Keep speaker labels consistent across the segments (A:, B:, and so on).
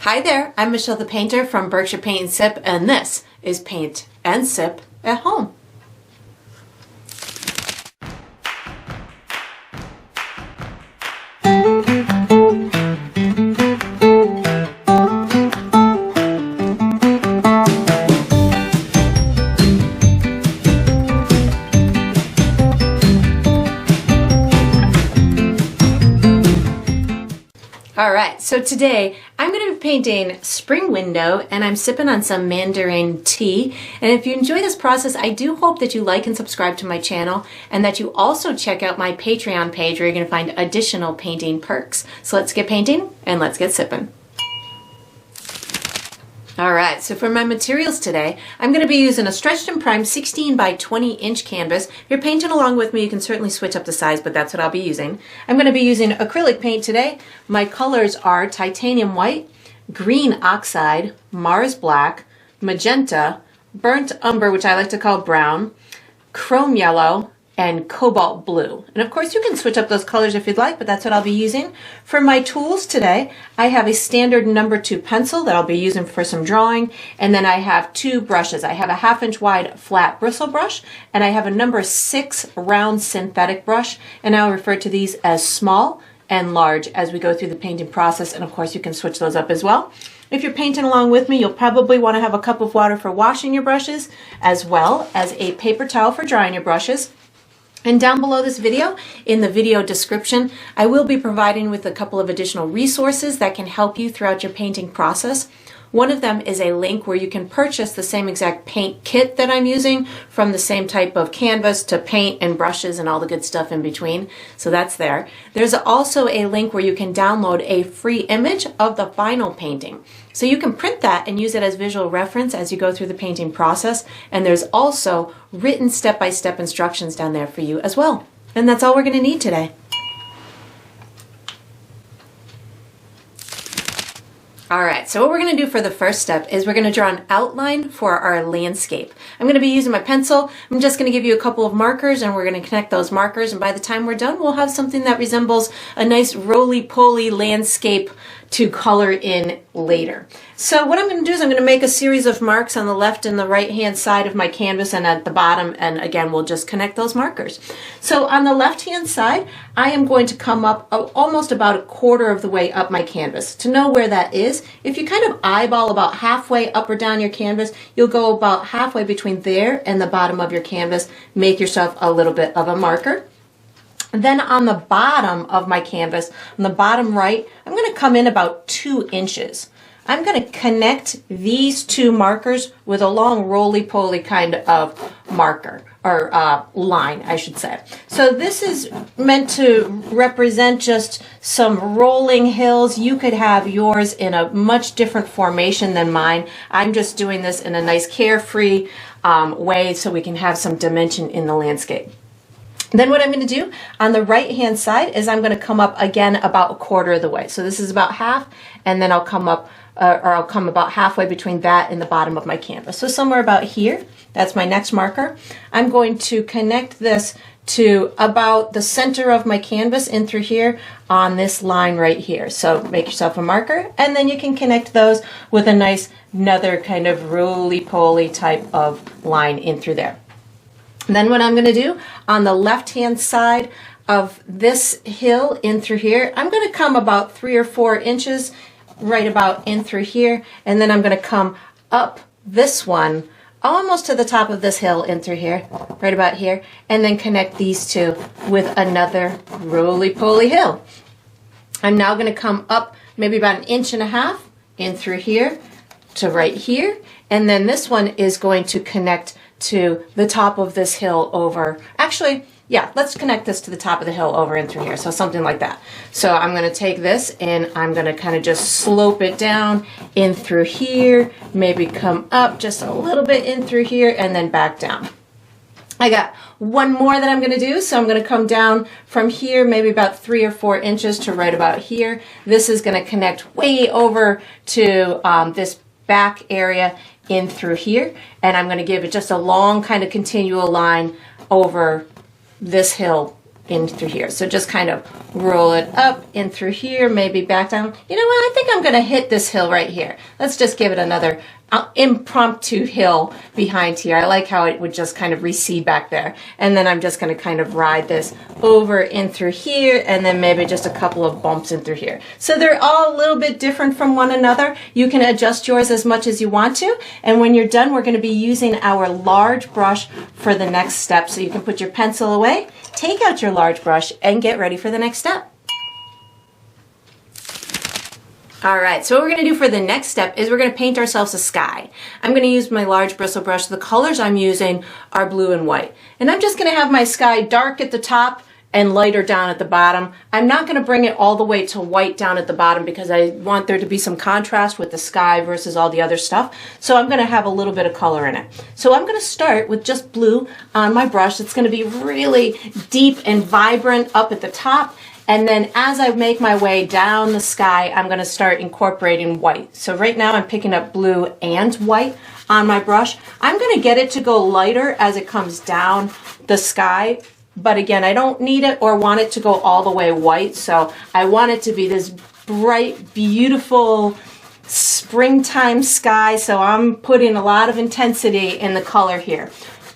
A: Hi there, I'm Michelle the Painter from Berkshire Paint and Sip, and this is Paint and Sip at Home. Alright, so today I'm going to be painting spring window and I'm sipping on some mandarin tea. And if you enjoy this process, I do hope that you like and subscribe to my channel and that you also check out my Patreon page where you're going to find additional painting perks. So let's get painting and let's get sipping. Alright, so for my materials today, I'm going to be using a stretched and primed 16 by 20 inch canvas. If you're painting along with me, you can certainly switch up the size, but that's what I'll be using. I'm going to be using acrylic paint today. My colors are titanium white, green oxide, Mars black, magenta, burnt umber, which I like to call brown, chrome yellow, and cobalt blue. And of course you can switch up those colors if you'd like, but that's what I'll be using. For my tools today, I have a standard number 2 pencil that I'll be using for some drawing, and then I have 2 brushes. I have a 1/2 inch wide flat bristle brush, and I have a number 6 round synthetic brush, and I'll refer to these as small and large as we go through the painting process, and of course you can switch those up as well. If you're painting along with me, you'll probably want to have a cup of water for washing your brushes, as well as a paper towel for drying your brushes. And down below this video, in the video description, I will be providing with a couple of additional resources that can help you throughout your painting process. One of them is a link where you can purchase the same exact paint kit that I'm using, from the same type of canvas to paint and brushes and all the good stuff in between. So that's there. There's also a link where you can download a free image of the final painting. So you can print that and use it as visual reference as you go through the painting process. And there's also written step-by-step instructions down there for you as well. And that's all we're going to need today. Alright, so what we're going to do for the first step is we're going to draw an outline for our landscape. I'm going to be using my pencil. I'm just going to give you a couple of markers and we're going to connect those markers, and by the time we're done we'll have something that resembles a nice roly-poly landscape to color in later. So what I'm going to do is I'm going to make a series of marks on the left and the right hand side of my canvas and at the bottom, and again we'll just connect those markers. So on the left hand side I am going to come up almost about 1/4 of the way up my canvas. To know where that is, if you kind of eyeball about halfway up or down your canvas, you'll go about halfway between there and the bottom of your canvas. Make yourself a little bit of a marker. Then on the bottom of my canvas, on the bottom right, I'm going to come in about 2 inches. I'm going to connect these 2 markers with a long roly-poly kind of marker, or line, I should say. So this is meant to represent just some rolling hills. You could have yours in a much different formation than mine. I'm just doing this in a nice carefree way so we can have some dimension in the landscape. Then what I'm going to do on the right hand side is I'm going to come up again about 1/4 of the way. So this is about half, and then I'll come up I'll come about halfway between that and the bottom of my canvas. So somewhere about here, that's my next marker. I'm going to connect this to about the center of my canvas in through here on this line right here. So make yourself a marker, and then you can connect those with a nice another kind of roly-poly type of line in through there. Then what I'm going to do on the left hand side of this hill in through here, I'm going to come about 3 or 4 inches right about in through here, and then I'm going to come up this one almost to the top of this hill in through here, right about here, and then connect these 2 with another roly-poly hill. I'm now going to come up maybe about 1.5 inches in through here to right here, and then this one is going to connect to the top of this hill over, actually, yeah, let's connect this to the top of the hill over in through here, so something like that. So I'm going to take this and I'm going to kind of just slope it down in through here, maybe come up just a little bit in through here, and then back down. I got one more that I'm going to do, so I'm going to come down from here maybe about 3 or 4 inches to right about here. This is going to connect way over to this back area in through here, and I'm going to give it just a long kind of continual line over this hill in through here. So just kind of roll it up in through here, maybe back down. You know what? I think I'm going to hit this hill right here. Let's just give it another impromptu hill behind here. I like how it would just kind of recede back there. And then I'm just going to kind of ride this over in through here, and then maybe just a couple of bumps in through here. So they're all a little bit different from one another. You can adjust yours as much as you want to. And when you're done, we're going to be using our large brush for the next step. So you can put your pencil away, take out your large brush, and get ready for the next step. All right, so what we're gonna do for the next step is we're gonna paint ourselves a sky. I'm gonna use my large bristle brush. The colors I'm using are blue and white. And I'm just gonna have my sky dark at the top and lighter down at the bottom. I'm not gonna bring it all the way to white down at the bottom because I want there to be some contrast with the sky versus all the other stuff. So I'm gonna have a little bit of color in it. So I'm gonna start with just blue on my brush. It's gonna be really deep and vibrant up at the top. And then as I make my way down the sky, I'm going to start incorporating white. So right now I'm picking up blue and white on my brush. I'm going to get it to go lighter as it comes down the sky. But again, I don't need it or want it to go all the way white. So I want it to be this bright, beautiful springtime sky. So I'm putting a lot of intensity in the color here.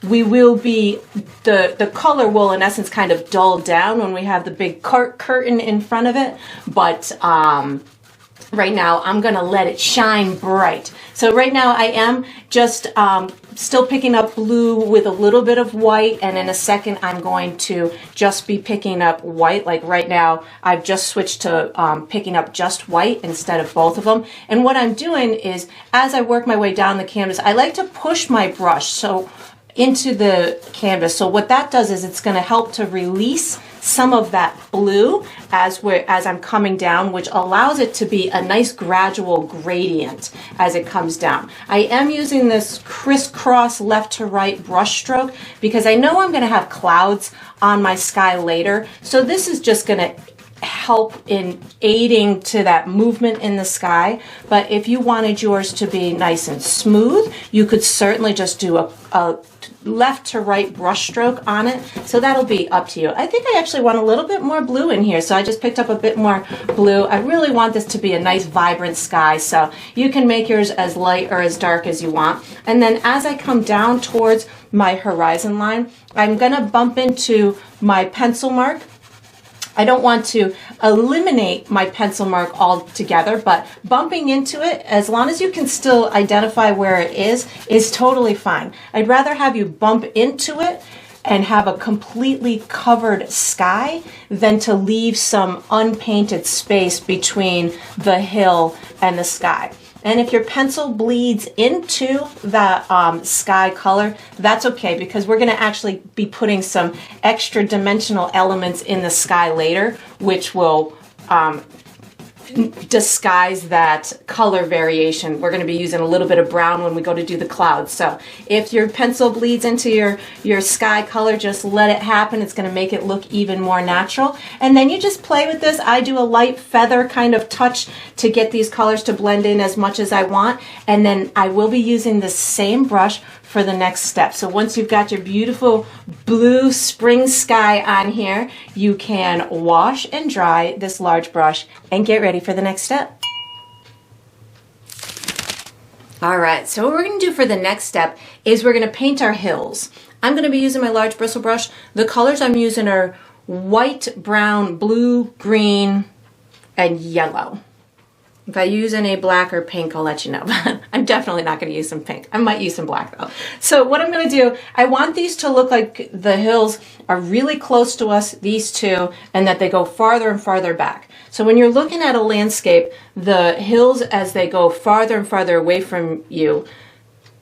A: We will be, the color will in essence kind of dull down when we have the big curtain in front of it, but right now I'm gonna let it shine bright. So right now I am just still picking up blue with a little bit of white, and in a second I'm going to just be picking up white. Like right now I've just switched to picking up just white instead of both of them. And what I'm doing is, as I work my way down the canvas, I like to push my brush into the canvas. So what that does is it's going to help to release some of that blue as I'm coming down, which allows it to be a nice gradual gradient as it comes down. I am using this crisscross left to right brush stroke because I know I'm going to have clouds on my sky later. So this is just going to help in aiding to that movement in the sky. But if you wanted yours to be nice and smooth, you could certainly just do a left to right brush stroke on it. So that'll be up to you. I think I actually want a little bit more blue in here, so I just picked up a bit more blue. I really want this to be a nice vibrant sky, so you can make yours as light or as dark as you want. And then as I come down towards my horizon line, I'm gonna bump into my pencil mark. I don't want to eliminate my pencil mark altogether, but bumping into it, as long as you can still identify where it is totally fine. I'd rather have you bump into it and have a completely covered sky than to leave some unpainted space between the hill and the sky. And if your pencil bleeds into the sky color, that's okay, because we're going to actually be putting some extra dimensional elements in the sky later, which will disguise that color variation. We're going to be using a little bit of brown when we go to do the clouds. So if your pencil bleeds into your sky color, just let it happen. It's going to make it look even more natural. And then you just play with this. I do a light feather kind of touch to get these colors to blend in as much as I want. And then I will be using the same brush for the next step. So once you've got your beautiful blue spring sky on here, you can wash and dry this large brush and get ready for the next step. All right, so what we're going to do for the next step is we're going to paint our hills. I'm going to be using my large bristle brush. The colors I'm using are white, brown, blue, green, and yellow. If I use any black or pink, I'll let you know. I'm definitely not going to use some pink. I might use some black though. So what I'm going to do, I want these to look like the hills are really close to us, these two, and that they go farther and farther back. So when you're looking at a landscape, the hills, as they go farther and farther away from you,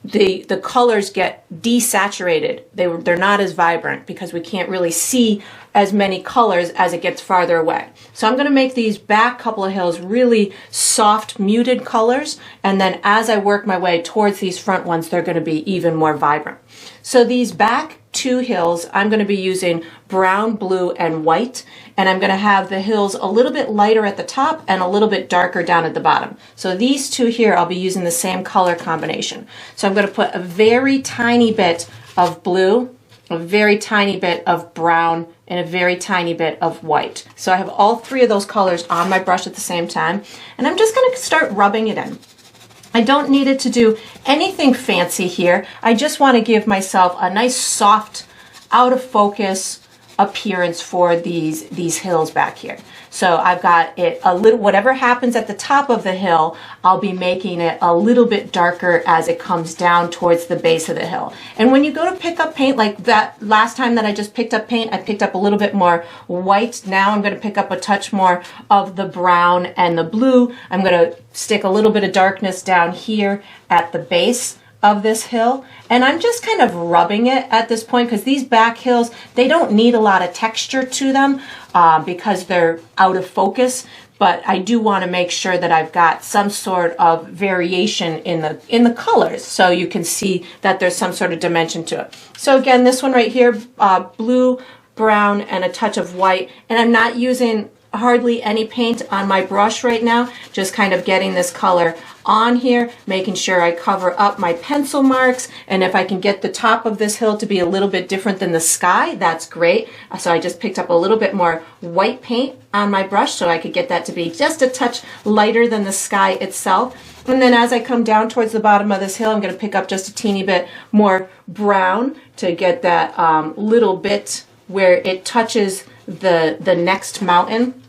A: the colors get desaturated. They're not as vibrant because we can't really see as many colors as it gets farther away. So I'm going to make these back couple of hills really soft, muted colors, and then as I work my way towards these front ones, they're going to be even more vibrant. So these back two hills, I'm going to be using brown, blue, and white, and I'm going to have the hills a little bit lighter at the top and a little bit darker down at the bottom. So these two here, I'll be using the same color combination. So I'm going to put a very tiny bit of blue, a very tiny bit of brown, and a very tiny bit of white. So I have all three of those colors on my brush at the same time, and I'm just going to start rubbing it in. I don't need it to do anything fancy here. I just want to give myself a nice soft, out of focus appearance for these hills back here. So I've got it a little, whatever happens at the top of the hill, I'll be making it a little bit darker as it comes down towards the base of the hill. And when you go to pick up paint, like that last time that I just picked up paint, I picked up a little bit more white. Now I'm going to pick up a touch more of the brown and the blue. I'm going to stick a little bit of darkness down here at the base of this hill, and I'm just kind of rubbing it at this point because these back hills, they don't need a lot of texture to them because they're out of focus, but I do want to make sure that I've got some sort of variation in the colors so you can see that there's some sort of dimension to it. So again, this one right here, blue, brown, and a touch of white, and I'm not using hardly any paint on my brush right now, just kind of getting this color on here, making sure I cover up my pencil marks, and if I can get the top of this hill to be a little bit different than the sky, that's great. So I just picked up a little bit more white paint on my brush so I could get that to be just a touch lighter than the sky itself. And then as I come down towards the bottom of this hill, I'm going to pick up just a teeny bit more brown to get that little bit where it touches the next mountain.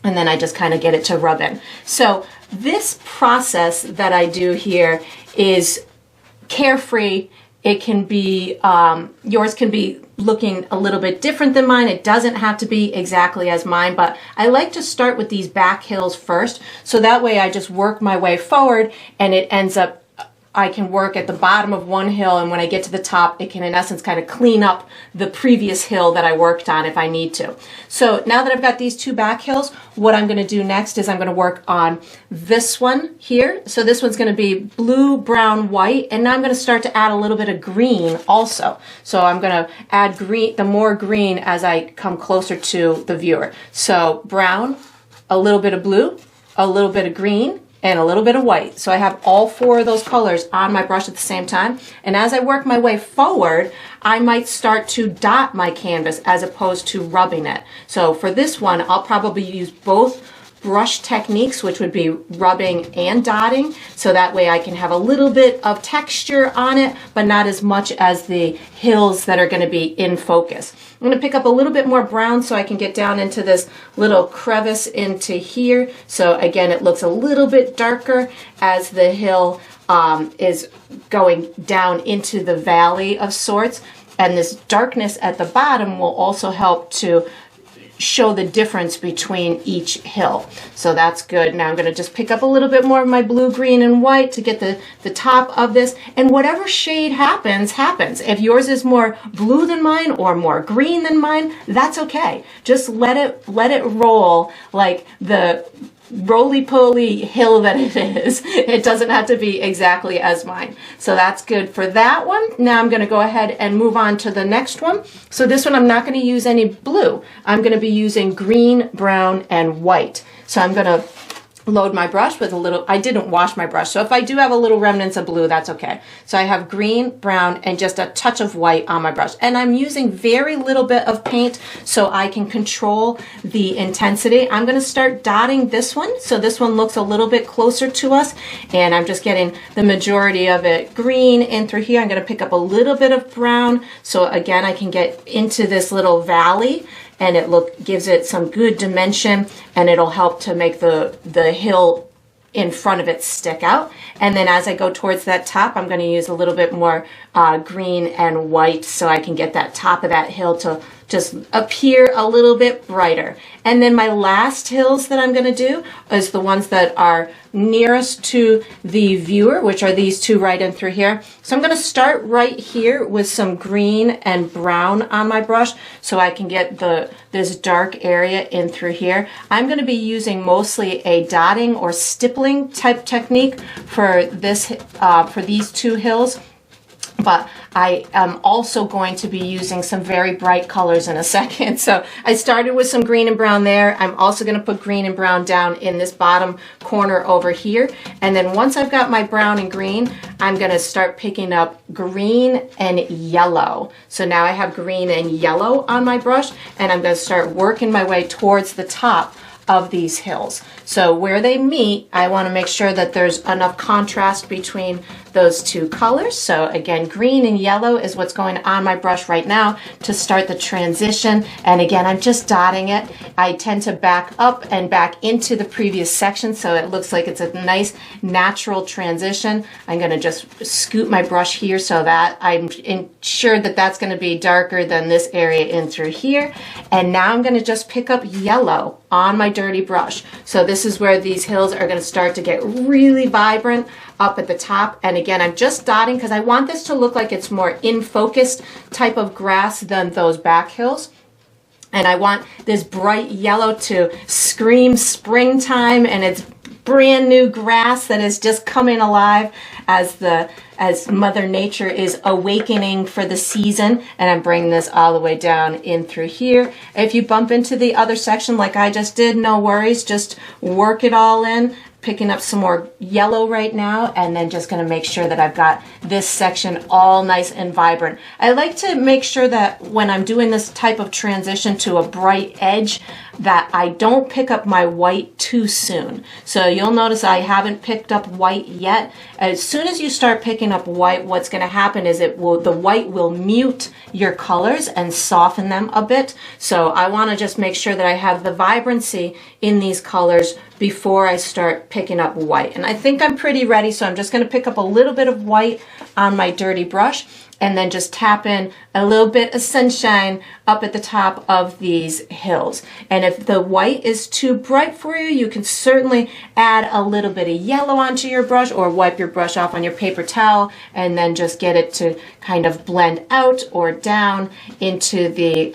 A: And then I just kind of get it to rub in. So this process that I do here is carefree. It can be, yours can be looking a little bit different than mine. It doesn't have to be exactly as mine, but I like to start with these back hills first. So that way I just work my way forward and it ends up, I can work at the bottom of one hill, and when I get to the top, it can in essence kind of clean up the previous hill that I worked on if I need to. So now that I've got these two back hills, what I'm going to do next is I'm going to work on this one here. So this one's going to be blue, brown, white, and now I'm going to start to add a little bit of green also. So I'm going to add green, the more green as I come closer to the viewer. So brown, a little bit of blue, a little bit of green, and a little bit of white. So I have all four of those colors on my brush at the same time. And as I work my way forward, I might start to dot my canvas as opposed to rubbing it. So for this one, I'll probably use both brush techniques, which would be rubbing and dotting, so that way I can have a little bit of texture on it, but not as much as the hills that are going to be in focus. I'm going to pick up a little bit more brown so I can get down into this little crevice into here. So again, it looks a little bit darker as the hill is going down into the valley of sorts. And this darkness at the bottom will also help to show the difference between each hill. So that's good. Now I'm going to just pick up a little bit more of my blue, green, and white to get the top of this. And whatever shade happens, happens. If yours is more blue than mine or more green than mine, that's okay. Just let it roll like the roly-poly hill that it is. It doesn't have to be exactly as mine. So that's good for that one. Now I'm going to go ahead and move on to the next one. So this one I'm not going to use any blue. I'm going to be using green, brown, and white. So I'm going to load my brush with a little, I didn't wash my brush, so if I do have a little remnants of blue, that's okay. So I have green, brown, and just a touch of white on my brush. And I'm using very little bit of paint so I can control the intensity. I'm going to start dotting this one, so this one looks a little bit closer to us, and I'm just getting the majority of it green in through here. I'm going to pick up a little bit of brown, so again I can get into this little valley, and it gives it some good dimension, and it'll help to make the hill in front of it stick out. And then as I go towards that top, I'm going to use a little bit more green and white so I can get that top of that hill to just appear a little bit brighter. And then my last hills that I'm going to do is the ones that are nearest to the viewer, which are these two right in through here. So I'm going to start right here with some green and brown on my brush so I can get this dark area in through here. I'm going to be using mostly a dotting or stippling type technique for this for these two hills. but I am also going to be using some very bright colors in a second. So I started with some green and brown there. I'm also going to put green and brown down in this bottom corner over here. And then once I've got my brown and green, I'm going to start picking up green and yellow. So now I have green and yellow on my brush, and I'm going to start working my way towards the top of these hills. So where they meet, I want to make sure that there's enough contrast between those two colors. So again, green and yellow is what's going on my brush right now to start the transition. And again, I'm just dotting it. I tend to back up and back into the previous section so it looks like it's a nice natural transition. I'm going to just scoot my brush here so that I'm ensured that that's going to be darker than this area in through here. And now I'm going to just pick up yellow on my dirty brush. So this is where these hills are going to start to get really vibrant up at the top. And again, I'm just dotting because I want this to look like it's more in focused type of grass than those back hills. And I want this bright yellow to scream springtime, and it's brand new grass that is just coming alive as Mother Nature is awakening for the season. And I'm bringing this all the way down in through here. If you bump into the other section like I just did, no worries, just work it all in. Picking up some more yellow right now, and then just going to make sure that I've got this section all nice and vibrant. I like to make sure that when I'm doing this type of transition to a bright edge, that I don't pick up my white too soon. So you'll notice I haven't picked up white yet. As soon as you start picking up white, what's going to happen is the white will mute your colors and soften them a bit. So I want to just make sure that I have the vibrancy in these colors before I start picking up white. And I think I'm pretty ready, so I'm just going to pick up a little bit of white on my dirty brush and then just tap in a little bit of sunshine up at the top of these hills. And if the white is too bright for you, you can certainly add a little bit of yellow onto your brush or wipe your brush off on your paper towel and then just get it to kind of blend out or down into the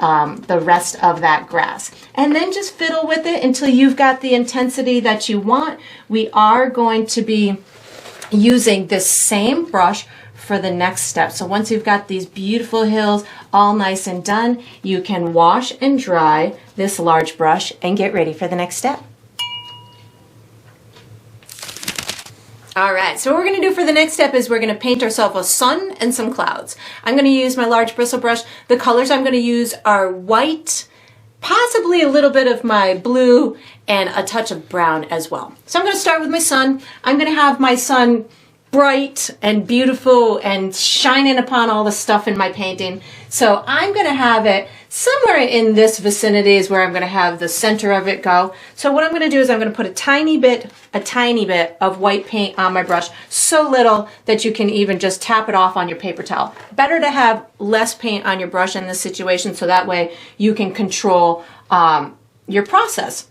A: rest of that grass. And then just fiddle with it until you've got the intensity that you want. We are going to be using this same brush for the next step. So once you've got these beautiful hills all nice and done, you can wash and dry this large brush and get ready for the next step. All right, so what we're going to do for the next step is we're going to paint ourselves a sun and some clouds. I'm going to use my large bristle brush. The colors I'm going to use are white, possibly a little bit of my blue, and a touch of brown as well. So I'm going to start with my sun. I'm going to have my sun bright and beautiful and shining upon all the stuff in my painting. So I'm going to have it somewhere in this vicinity is where I'm going to have the center of it go. So what I'm going to do is I'm going to put a tiny bit of white paint on my brush, so little that you can even just tap it off on your paper towel. Better to have less paint on your brush in this situation so that way you can control your process.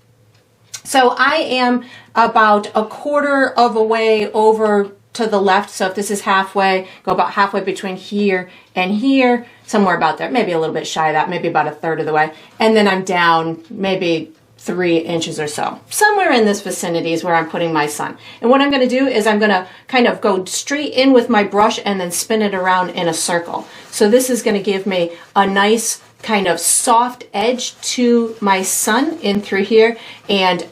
A: So I am about a quarter of a way over to the left. So if this is halfway, go about halfway between here and here, somewhere about there, maybe a little bit shy of that, maybe about a third of the way. And then I'm down maybe 3 inches or so. Somewhere in this vicinity is where I'm putting my sun. And what I'm going to do is I'm going to kind of go straight in with my brush and then spin it around in a circle. So this is going to give me a nice kind of soft edge to my sun in through here. And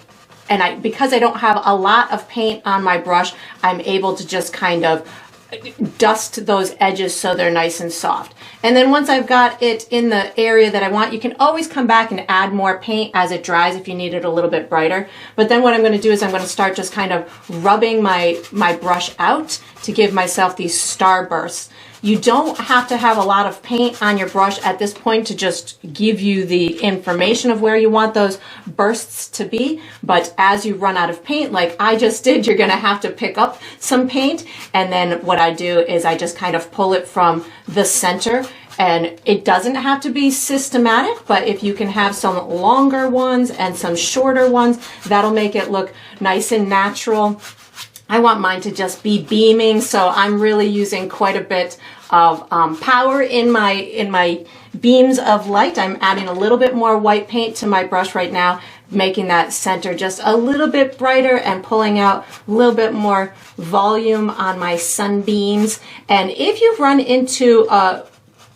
A: because I don't have a lot of paint on my brush, I'm able to just kind of dust those edges so they're nice and soft. And then once I've got it in the area that I want, you can always come back and add more paint as it dries if you need it a little bit brighter. But then what I'm going to do is I'm going to start just kind of rubbing my brush out to give myself these starbursts. You don't have to have a lot of paint on your brush at this point to just give you the information of where you want those bursts to be. But as you run out of paint, like I just did, you're going to have to pick up some paint. And then what I do is I just kind of pull it from the center. And it doesn't have to be systematic, but if you can have some longer ones and some shorter ones, that'll make it look nice and natural. I want mine to just be beaming, so I'm really using quite a bit of power in my beams of light. I'm adding a little bit more white paint to my brush right now, making that center just a little bit brighter and pulling out a little bit more volume on my sunbeams. And if you've run into a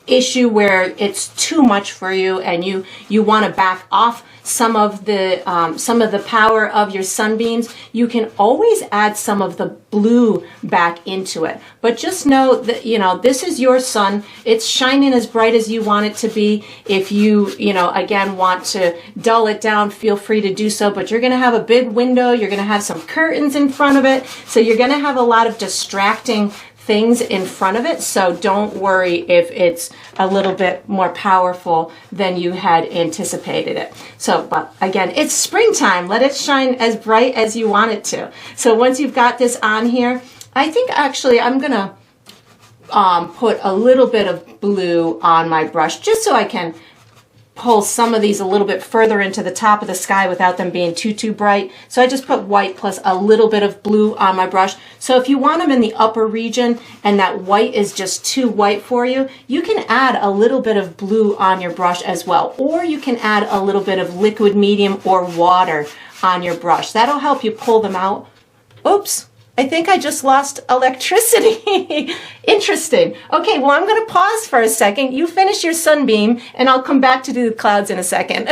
A: issue where it's too much for you and you want to back off some of the power of your sunbeams, you can always add some of the blue back into it. But just know that, you know, this is your sun. It's shining as bright as you want it to be. If you know, again, want to dull it down, feel free to do so. But you're going to have a big window. You're going to have some curtains in front of it. So you're going to have a lot of distracting things in front of it, so don't worry if it's a little bit more powerful than you had anticipated it. So, but again, it's springtime. Let it shine as bright as you want it to. So once you've got this on here, I think actually I'm gonna put a little bit of blue on my brush just so I can pull some of these a little bit further into the top of the sky without them being too bright. So I just put white plus a little bit of blue on my brush. So if you want them in the upper region and that white is just too white for you, you can add a little bit of blue on your brush as well. Or you can add a little bit of liquid medium or water on your brush. That'll help you pull them out. Oops. I think I just lost electricity. Interesting. Okay, well, I'm going to pause for a second. You finish your sunbeam, and I'll come back to do the clouds in a second.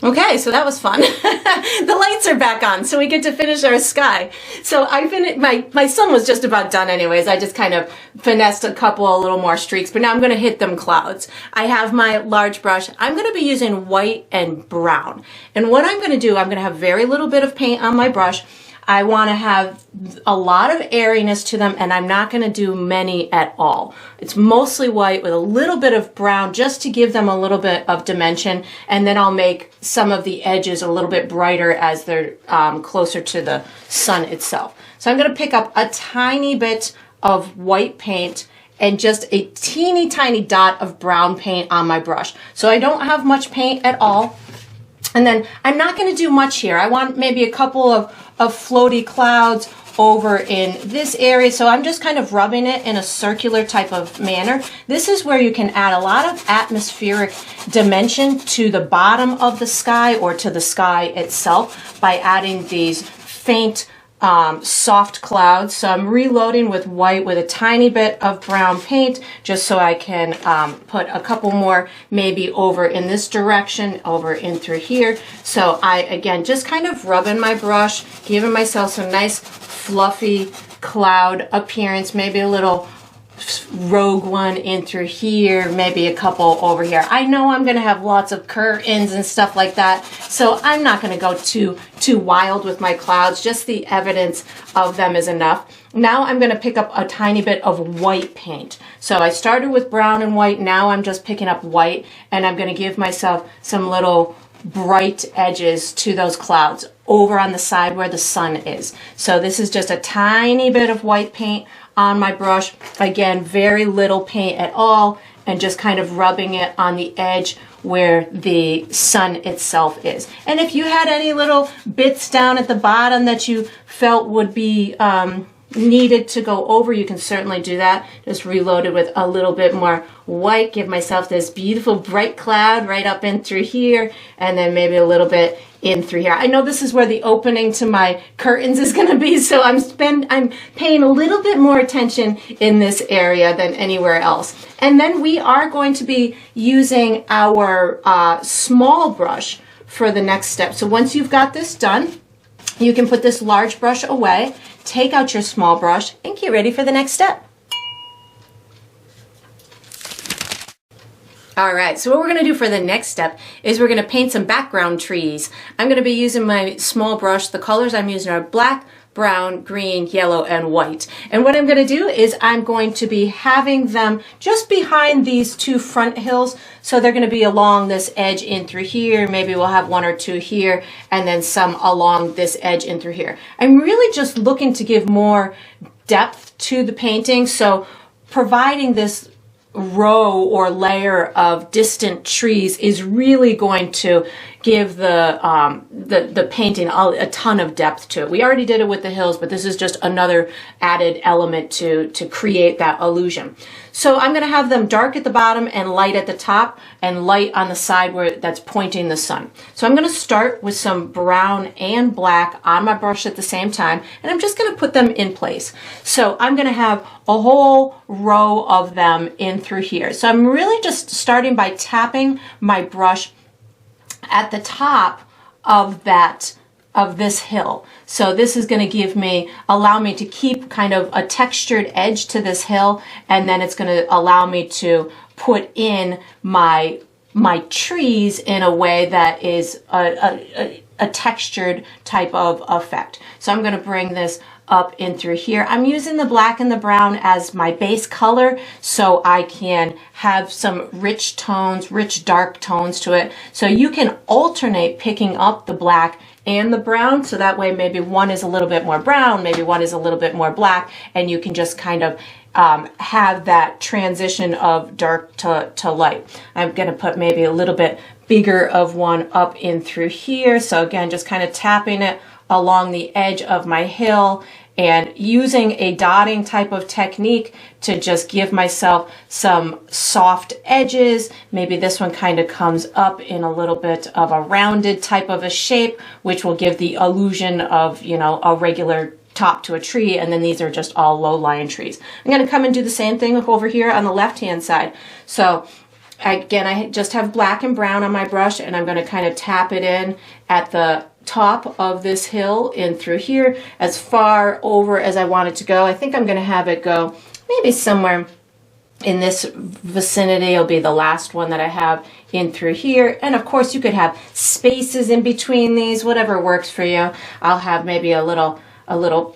A: Okay, so that was fun. The lights are back on, so we get to finish our sky. So I finished, my sun was just about done anyways. I just kind of finessed a little more streaks, but now I'm going to hit them clouds. I have my large brush. I'm going to be using white and brown. And what I'm going to do, I'm going to have very little bit of paint on my brush. I want to have a lot of airiness to them, and I'm not going to do many at all. It's mostly white with a little bit of brown just to give them a little bit of dimension, and then I'll make some of the edges a little bit brighter as they're closer to the sun itself. So I'm going to pick up a tiny bit of white paint and just a teeny tiny dot of brown paint on my brush. So I don't have much paint at all. And then I'm not going to do much here. I want maybe a couple of floaty clouds over in this area. So I'm just kind of rubbing it in a circular type of manner. This is where you can add a lot of atmospheric dimension to the bottom of the sky or to the sky itself by adding these faint soft clouds. So I'm reloading with white with a tiny bit of brown paint just so I can put a couple more maybe over in this direction, over in through here. So I, again, just kind of rubbing my brush, giving myself some nice fluffy cloud appearance, maybe a little rogue one in through here, maybe a couple over here. I know I'm going to have lots of curtains and stuff like that, so I'm not going to go too wild with my clouds. Just the evidence of them is enough. Now I'm going to pick up a tiny bit of white paint. So I started with brown and white. Now I'm just picking up white, and I'm going to give myself some little bright edges to those clouds over on the side where the sun is. So this is just a tiny bit of white paint on my brush. Again, very little paint at all, and just kind of rubbing it on the edge where the sun itself is. And if you had any little bits down at the bottom that you felt would be needed to go over, you can certainly do that. Just reload it with a little bit more white, give myself this beautiful bright cloud right up in through here, and then maybe a little bit in through here. I know this is where the opening to my curtains is going to be, so I'm paying a little bit more attention in this area than anywhere else. And then we are going to be using our small brush for the next step. So once you've got this done, you can put this large brush away, take out your small brush, and get ready for the next step. All right, so what we're going to do for the next step is we're going to paint some background trees. I'm going to be using my small brush. The colors I'm using are black, brown, green, yellow, and white. And what I'm going to do is I'm going to be having them just behind these two front hills. So they're going to be along this edge in through here. Maybe we'll have one or two here, and then some along this edge in through here. I'm really just looking to give more depth to the painting. So providing this row or layer of distant trees is really going to give the painting a ton of depth to it. We already did it with the hills, but this is just another added element to create that illusion. So I'm going to have them dark at the bottom and light at the top and light on the side where that's pointing the sun. So I'm going to start with some brown and black on my brush at the same time, and I'm just going to put them in place. So I'm going to have a whole row of them in through here. So I'm really just starting by tapping my brush at the top of this hill. So this is going to allow me to keep kind of a textured edge to this hill, and then it's going to allow me to put in my trees in a way that is a textured type of effect. So I'm going to bring this up in through here. I'm using the black and the brown as my base color so I can have some rich tones, rich dark tones to it. So you can alternate picking up the black and the brown, so that way maybe one is a little bit more brown, maybe one is a little bit more black, and you can just kind of have that transition of dark to light. I'm going to put maybe a little bit bigger of one up in through here. So again, just kind of tapping it along the edge of my hill and using a dotting type of technique to just give myself some soft edges. Maybe this one kind of comes up in a little bit of a rounded type of a shape, which will give the illusion of, you know, a regular top to a tree, and then these are just all low-lying trees. I'm going to come and do the same thing over here on the left-hand side. So again, I just have black and brown on my brush, and I'm going to kind of tap it in at the top of this hill in through here as far over as I want it to go. I think I'm going to have it go maybe somewhere in this vicinity. It'll be the last one that I have in through here. And of course you could have spaces in between these, whatever works for you. I'll have maybe a little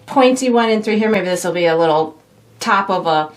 A: pointy one in through here. Maybe this will be a little top of a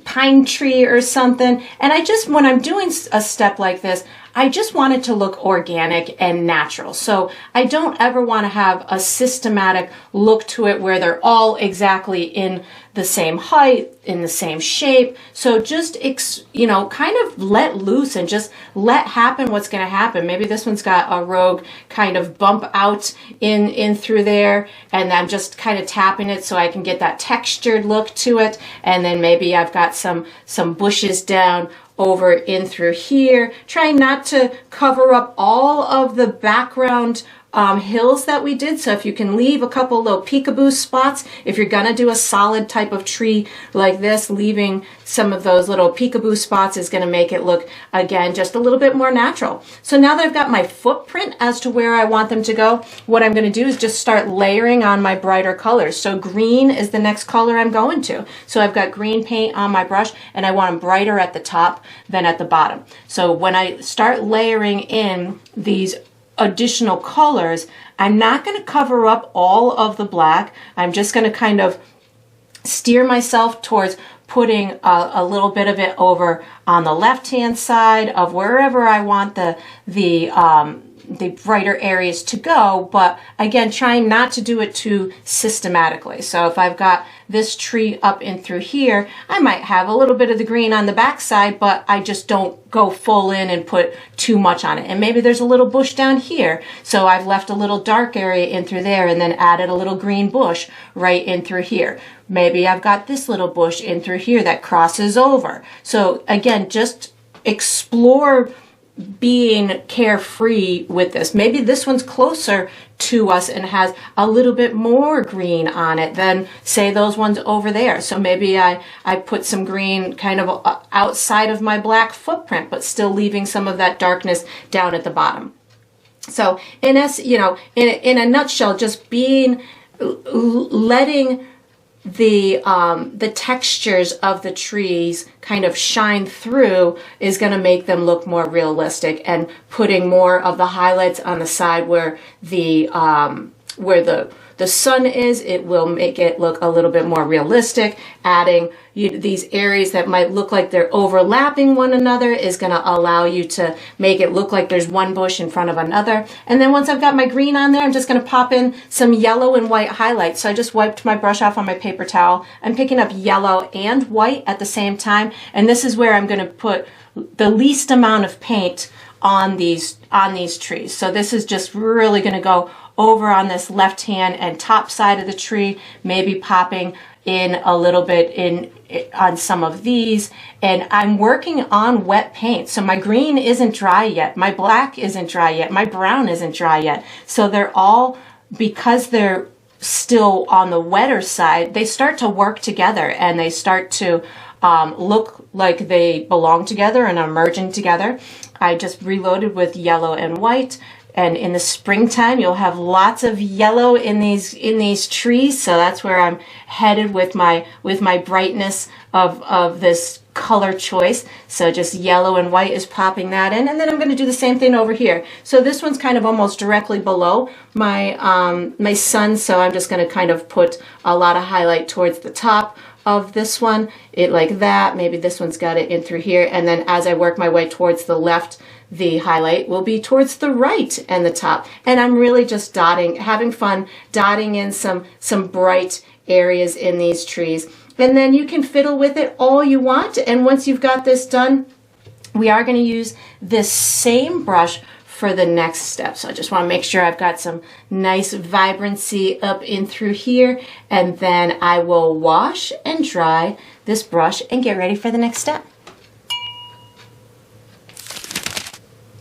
A: pine tree or something. And when I'm doing a step like this, I just want it to look organic and natural. So I don't ever want to have a systematic look to it where they're all exactly in the same height, in the same shape. So just, kind of let loose and just let happen what's going to happen. Maybe this one's got a rogue kind of bump out in through there, and I'm just kind of tapping it so I can get that textured look to it. And then maybe I've got some bushes down over in through here, trying not to cover up all of the background hills that we did. So if you can leave a couple little peekaboo spots, if you're gonna do a solid type of tree like this, leaving some of those little peekaboo spots is gonna make it look, again, just a little bit more natural. So now that I've got my footprint as to where I want them to go, what I'm gonna do is just start layering on my brighter colors. So green is the next color I'm going to. So I've got green paint on my brush, and I want them brighter at the top than at the bottom. So when I start layering in these additional colors, I'm not going to cover up all of the black. I'm just going to kind of steer myself towards putting a little bit of it over on the left-hand side of wherever I want the brighter areas to go, but again, trying not to do it too systematically. So if I've got this tree up in through here, I might have a little bit of the green on the back side, but I just don't go full in and put too much on it. And maybe there's a little bush down here, so I've left a little dark area in through there and then added a little green bush right in through here. Maybe I've got this little bush in through here that crosses over. So again, just explore being carefree with this. Maybe this one's closer to us and has a little bit more green on it than, say, those ones over there. So maybe I put some green kind of outside of my black footprint, but still leaving some of that darkness down at the bottom. So in a nutshell, just letting the textures of the trees kind of shine through is going to make them look more realistic, and putting more of the highlights on the side where the sun is, it will make it look a little bit more realistic. Adding these areas that might look like they're overlapping one another is going to allow you to make it look like there's one bush in front of another. And then once I've got my green on there, I'm just going to pop in some yellow and white highlights. So I just wiped my brush off on my paper towel. I'm picking up yellow and white at the same time, and this is where I'm going to put the least amount of paint on these trees. So this is just really going to go over on this left hand and top side of the tree, maybe popping in a little bit on some of these. And I'm working on wet paint. So my green isn't dry yet. My black isn't dry yet. My brown isn't dry yet. So they're all, because they're still on the wetter side, they start to work together and they start to look like they belong together and are merging together. I just reloaded with yellow and white. And in the springtime, you'll have lots of yellow in these trees. So that's where I'm headed with my brightness of this color choice. So just yellow and white is popping that in. And then I'm going to do the same thing over here. So this one's kind of almost directly below my my sun. So I'm just going to kind of put a lot of highlight towards the top of this one, it like that. Maybe this one's got it in through here. And then as I work my way towards the left, the highlight will be towards the right and the top. And I'm really just dotting, having fun, dotting in some bright areas in these trees. And then you can fiddle with it all you want. And once you've got this done, we are going to use this same brush for the next step. So I just want to make sure I've got some nice vibrancy up in through here. And then I will wash and dry this brush and get ready for the next step.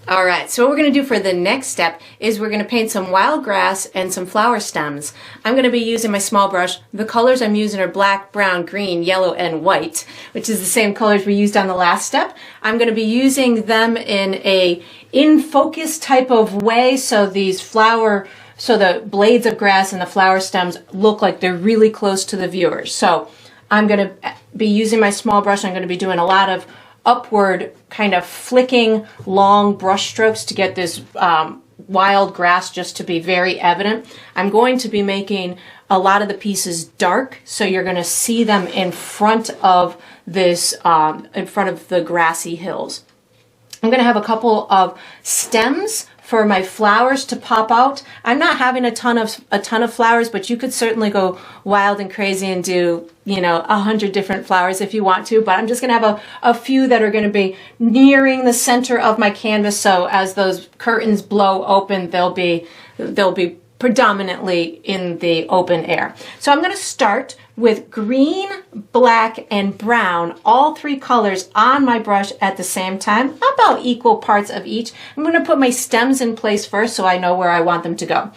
A: All right, so what we're going to do for the next step is we're going to paint some wild grass and some flower stems. I'm going to be using my small brush. The colors I'm using are black, brown, green, yellow, and white, which is the same colors we used on the last step. I'm going to be using them in a in focus type of way, so the blades of grass and the flower stems look like they're really close to the viewers. So I'm going to be using my small brush. I'm going to be doing a lot of upward kind of flicking long brush strokes to get this wild grass just to be very evident. I'm going to be making a lot of the pieces dark, so you're going to see them in front of this, in front of the grassy hills. I'm going to have a couple of stems for my flowers to pop out. I'm not having a ton of flowers, but you could certainly go wild and crazy and do, 100 different flowers if you want to. But I'm just going to have a few that are going to be nearing the center of my canvas. So as those curtains blow open, they'll be predominantly in the open air. So I'm going to start with green, black, and brown, all three colors on my brush at the same time, about equal parts of each. I'm going to put my stems in place first so I know where I want them to go.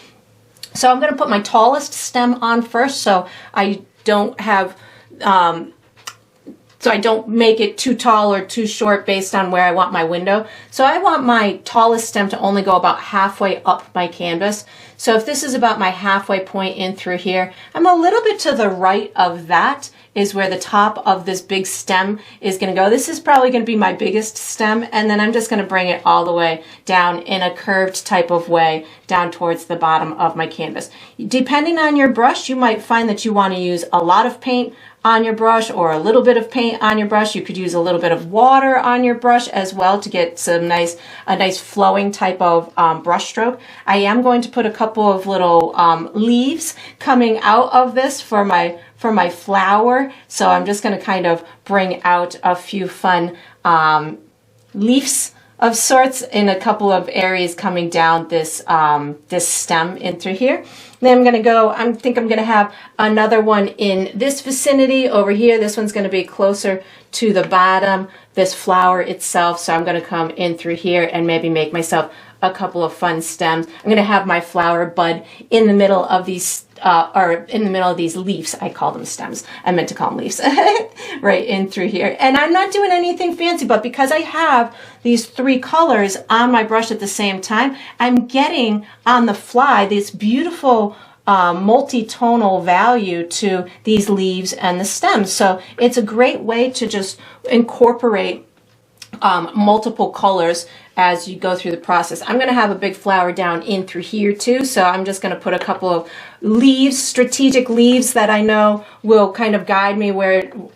A: So I'm going to put my tallest stem on first so I don't have, so I don't make it too tall or too short based on where I want my window. So I want my tallest stem to only go about halfway up my canvas. So if this is about my halfway point in through here, I'm a little bit to the right of that is where the top of this big stem is going to go. This is probably going to be my biggest stem, and then I'm just going to bring it all the way down in a curved type of way down towards the bottom of my canvas. Depending on your brush, you might find that you want to use a lot of paint on your brush or a little bit of paint on your brush. You could use a little bit of water on your brush as well to get a nice flowing type of brush stroke. I am going to put a couple of little leaves coming out of this for my flower. So I'm just going to kind of bring out a few fun leaves of sorts in a couple of areas coming down this this stem in through here. Then I'm going to go, I think I'm going to have another one in this vicinity over here. This one's going to be closer to the bottom, this flower itself. So I'm going to come in through here and maybe make myself a couple of fun stems. I'm going to have my flower bud in the middle of these, or in the middle of these leaves. I call them stems. I meant to call them leaves. Right in through here. And I'm not doing anything fancy, but because I have these three colors on my brush at the same time, I'm getting on the fly this beautiful multi-tonal value to these leaves and the stems. So it's a great way to just incorporate multiple colors as you go through the process. I'm going to have a big flower down in through here too, so I'm just going to put a couple of leaves, strategic leaves that I know will kind of guide me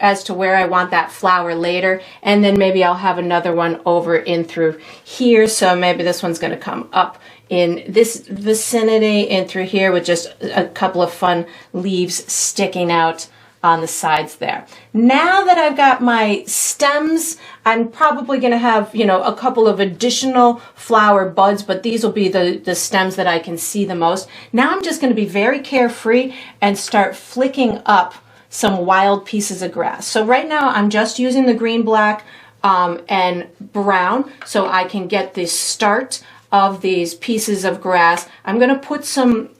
A: as to where I want that flower later, and then maybe I'll have another one over in through here, so maybe this one's going to come up in this vicinity in through here with just a couple of fun leaves sticking out on the sides there. Now that I've got my stems, I'm probably going to have, you know, a couple of additional flower buds, but these will be the stems that I can see the most. Now I'm just going to be very carefree and start flicking up some wild pieces of grass. So right now I'm just using the green, black, and brown so I can get the start of these pieces of grass. I'm going to put some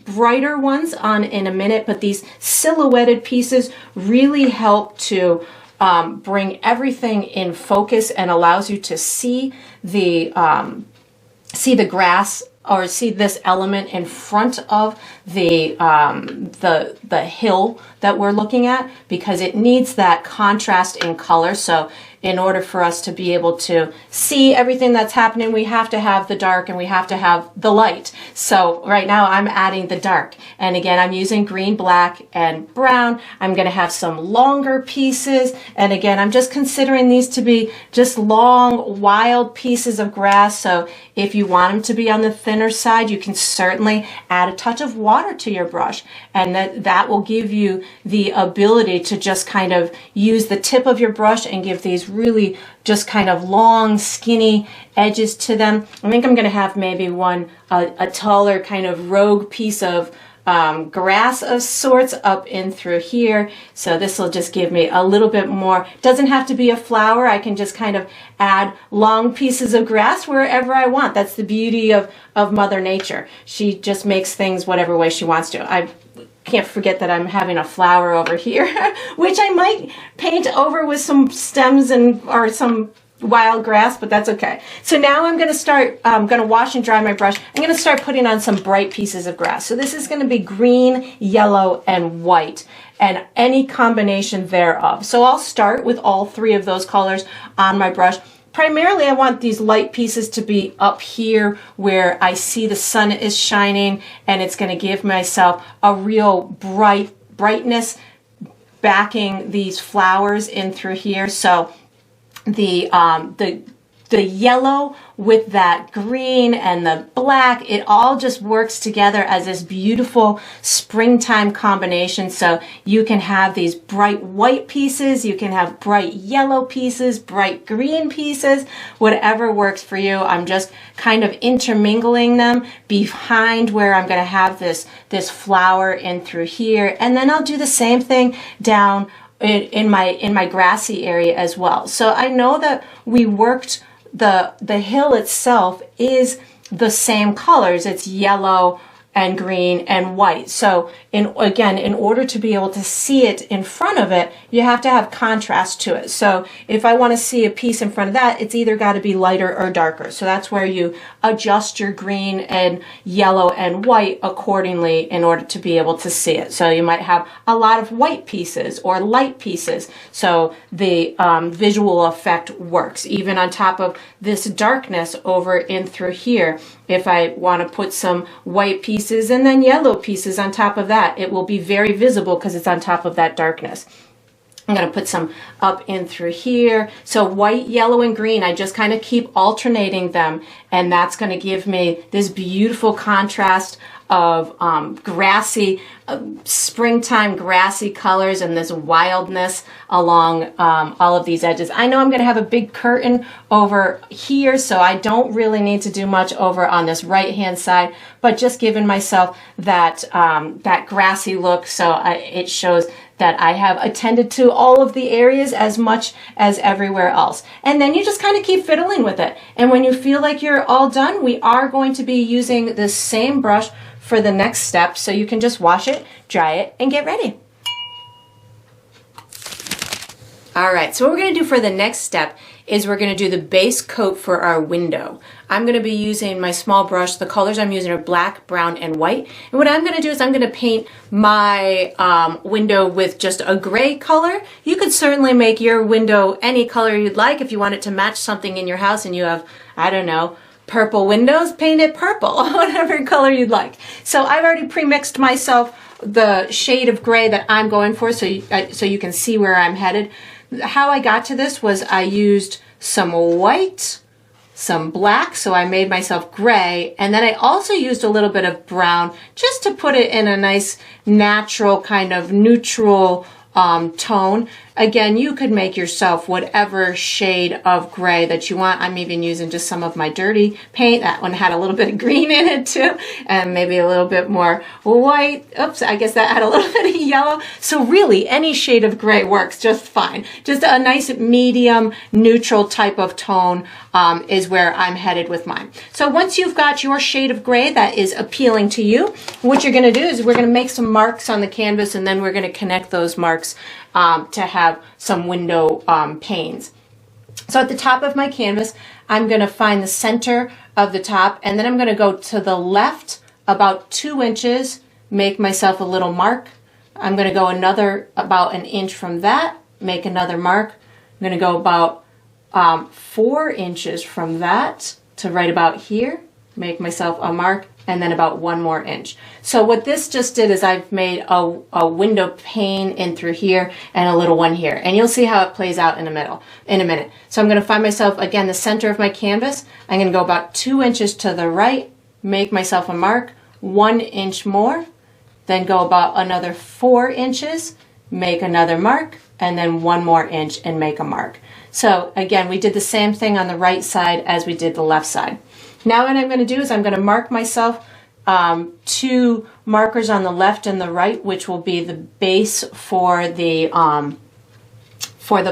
A: brighter ones on in a minute, but these silhouetted pieces really help to bring everything in focus and allows you to see the grass or see this element in front of the hill that we're looking at, because it needs that contrast in color. So in order for us to be able to see everything that's happening, we have to have the dark and we have to have the light. So right now I'm adding the dark. And again, I'm using green, black, and brown. I'm going to have some longer pieces. And again, I'm just considering these to be just long, wild pieces of grass. So if you want them to be on the thinner side, you can certainly add a touch of water to your brush. And that will give you the ability to just kind of use the tip of your brush and give these really just kind of long, skinny edges to them. I think I'm going to have maybe a taller kind of rogue piece of grass of sorts up in through here. So this will just give me a little bit more. It doesn't have to be a flower. I can just kind of add long pieces of grass wherever I want. That's the beauty of Mother Nature. She just makes things whatever way she wants to. I can't forget that I'm having a flower over here, which I might paint over with some stems or some wild grass, but that's okay. So now I'm going to start, I'm going to wash and dry my brush. I'm going to start putting on some bright pieces of grass. So this is going to be green, yellow, and white, and any combination thereof. So I'll start with all three of those colors on my brush. Primarily, I want these light pieces to be up here where I see the sun is shining, and it's going to give myself a real brightness backing these flowers in through here. So the yellow with that green and the black, it all just works together as this beautiful springtime combination. So you can have these bright white pieces, you can have bright yellow pieces, bright green pieces, whatever works for you. I'm just kind of intermingling them behind where I'm going to have this flower in through here. And then I'll do the same thing down in my grassy area as well. So I know that we worked the hill itself is the same colors. It's yellow and green and white. So in order to be able to see it in front of it, you have to have contrast to it. So if I want to see a piece in front of that, it's either got to be lighter or darker. So that's where you adjust your green and yellow and white accordingly in order to be able to see it. So you might have a lot of white pieces or light pieces. So the visual effect works. Even on top of this darkness over in through here, if I want to put some white pieces and then yellow pieces on top of that, it will be very visible because it's on top of that darkness. I'm going to put some up in through here. So white, yellow, and green, I just kind of keep alternating them, and that's going to give me this beautiful contrast of grassy, springtime grassy colors and this wildness along all of these edges. I know I'm going to have a big curtain over here, so I don't really need to do much over on this right hand side, but just giving myself that that grassy look, so it shows that I have attended to all of the areas as much as everywhere else. And then you just kind of keep fiddling with it. And when you feel like you're all done, we are going to be using this same brush for the next step, so you can just wash it, dry it, and get ready. All right, so what we're going to do for the next step is we're going to do the base coat for our window. I'm going to be using my small brush. The colors I'm using are black, brown, and white. And what I'm going to do is I'm going to paint my window with just a gray color. You could certainly make your window any color you'd like. If you want it to match something in your house and you have, I don't know, purple windows, paint it purple, whatever color you'd like. So I've already pre-mixed myself the shade of gray that I'm going for, so you can see where I'm headed. How I got to this was I used some white, some black, so I made myself gray, and then I also used a little bit of brown just to put it in a nice natural kind of neutral tone. Again, you could make yourself whatever shade of gray that you want. I'm even using just some of my dirty paint. That one had a little bit of green in it too, and maybe a little bit more white. Oops, I guess that had a little bit of yellow. So really, any shade of gray works just fine. Just a nice medium, neutral type of tone is where I'm headed with mine. So once you've got your shade of gray that is appealing to you, what you're going to do is we're going to make some marks on the canvas, and then we're going to connect those marks to have some window panes. So at the top of my canvas, I'm going to find the center of the top, and then I'm going to go to the left about 2 inches, make myself a little mark. I'm going to go another about an inch from that, make another mark. I'm going to go about 4 inches from that to right about here, make myself a mark, and then about 1 more inch. So what this just did is I've made a window pane in through here and a little one here. And you'll see how it plays out in a minute. So I'm going to find myself, again, the center of my canvas. I'm going to go about 2 inches to the right, make myself a mark, 1 inch more, then go about another 4 inches, make another mark, and then 1 more inch and make a mark. So again, we did the same thing on the right side as we did the left side. Now what I'm going to do is I'm going to mark myself 2 markers on the left and the right, which will be the base for the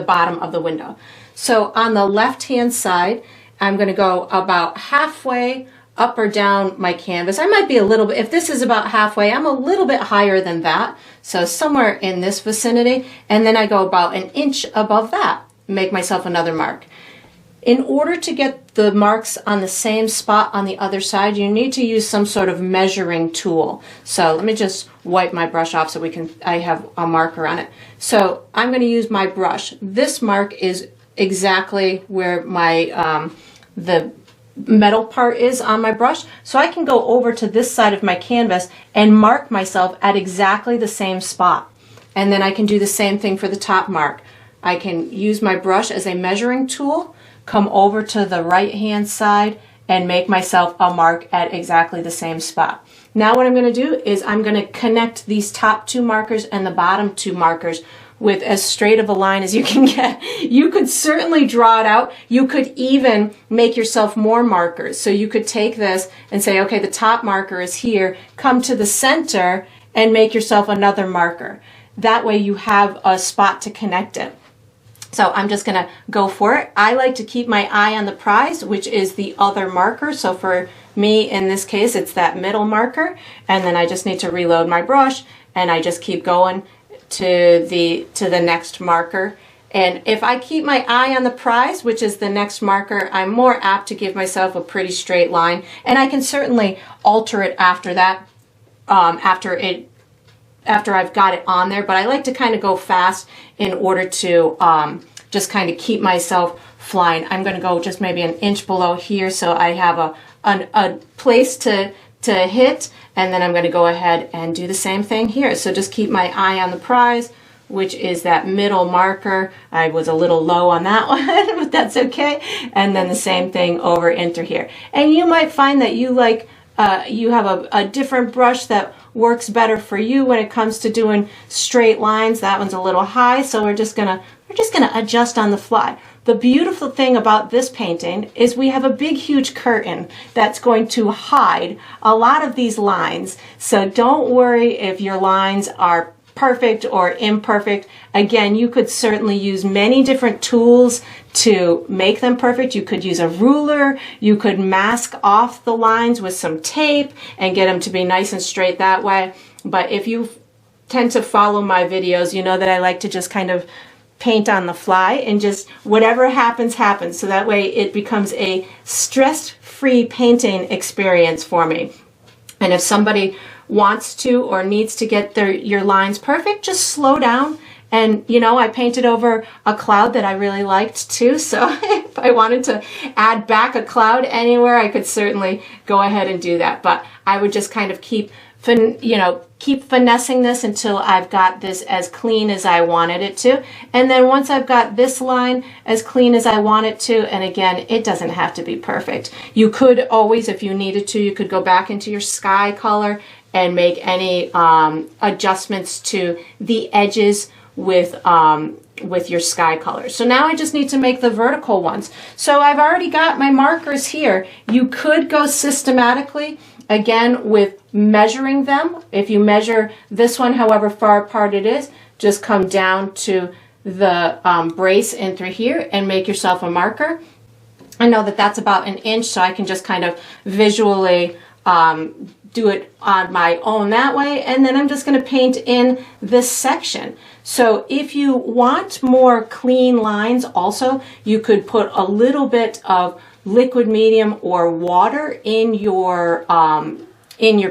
A: bottom of the window. So on the left hand side, I'm going to go about halfway up or down my canvas. I might be a little bit, if this is about halfway, I'm a little bit higher than that. So somewhere in this vicinity, and then I go about an inch above that, make myself another mark. In order to get the marks on the same spot on the other side, you need to use some sort of measuring tool. So let me just wipe my brush off so I have a marker on it. So I'm going to use my brush. This mark is exactly where my the metal part is on my brush. So I can go over to this side of my canvas and mark myself at exactly the same spot. And then I can do the same thing for the top mark. I can use my brush as a measuring tool, come over to the right hand side and make myself a mark at exactly the same spot. Now what I'm going to do is I'm going to connect these top 2 markers and the bottom 2 markers with as straight of a line as you can get. You could certainly draw it out. You could even make yourself more markers. So you could take this and say, okay, the top marker is here, come to the center and make yourself another marker. That way you have a spot to connect it. So I'm just going to go for it. I like to keep my eye on the prize, which is the other marker. So for me, in this case, it's that middle marker. And then I just need to reload my brush, and I just keep going to the next marker. And if I keep my eye on the prize, which is the next marker, I'm more apt to give myself a pretty straight line. And I can certainly alter it after that, after I've got it on there, but I like to kind of go fast in order to just kind of keep myself flying. I'm going to go just maybe an inch below here so I have a place to hit, and then I'm going to go ahead and do the same thing here. So just keep my eye on the prize, which is that middle marker. I was a little low on that one, but that's okay. And then the same thing over into here. And you might find that you have a different brush that works better for you when it comes to doing straight lines. That one's a little high, so we're just gonna adjust on the fly. The beautiful thing about this painting is we have a big huge curtain that's going to hide a lot of these lines. So don't worry if your lines are perfect or imperfect. Again, you could certainly use many different tools to make them perfect. You could use a ruler, you could mask off the lines with some tape and get them to be nice and straight that way. But if you tend to follow my videos, you know that I like to just kind of paint on the fly and just whatever happens, happens. So that way it becomes a stress-free painting experience for me. And if somebody wants to or needs to get your lines perfect, just slow down. And you know, I painted over a cloud that I really liked too, so I I wanted to add back a cloud anywhere, I could certainly go ahead and do that. But I would just kind of keep finessing this until I've got this as clean as I wanted it to. And then once I've got this line as clean as I want it to, and again, it doesn't have to be perfect. You could always, if you needed to, you could go back into your sky color and make any adjustments to the edges with your sky color. So now I just need to make the vertical ones. So I've already got my markers here. You could go systematically, again, with measuring them. If you measure this one, however far apart it is, just come down to the brace in through here and make yourself a marker. I know that that's about 1 inch, so I can just kind of visually do it on my own that way. And then I'm just going to paint in this section. So if you want more clean lines also, you could put a little bit of liquid medium or water in your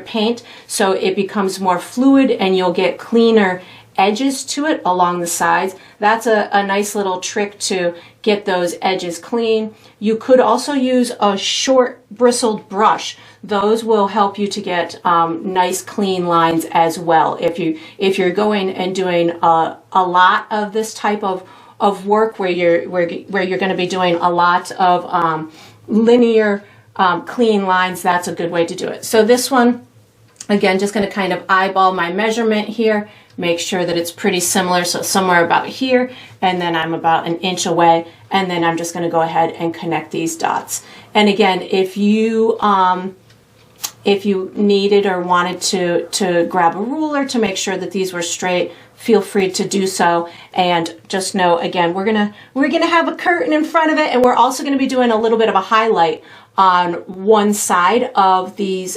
A: paint so it becomes more fluid and you'll get cleaner edges to it along the sides. That's a nice little trick to get those edges clean. You could also use a short bristled brush. Those will help you to get nice clean lines as well. If you're going and doing a lot of this type of work where you're going to be doing a lot of linear clean lines, that's a good way to do it. So this one, again, just going to kind of eyeball my measurement here, make sure that it's pretty similar, so somewhere about here, and then I'm about 1 inch away, and then I'm just going to go ahead and connect these dots. And again, if you needed or wanted to grab a ruler to make sure that these were straight, feel free to do so. And just know, again, we're gonna have a curtain in front of it, and we're also going to be doing a little bit of a highlight on one side of these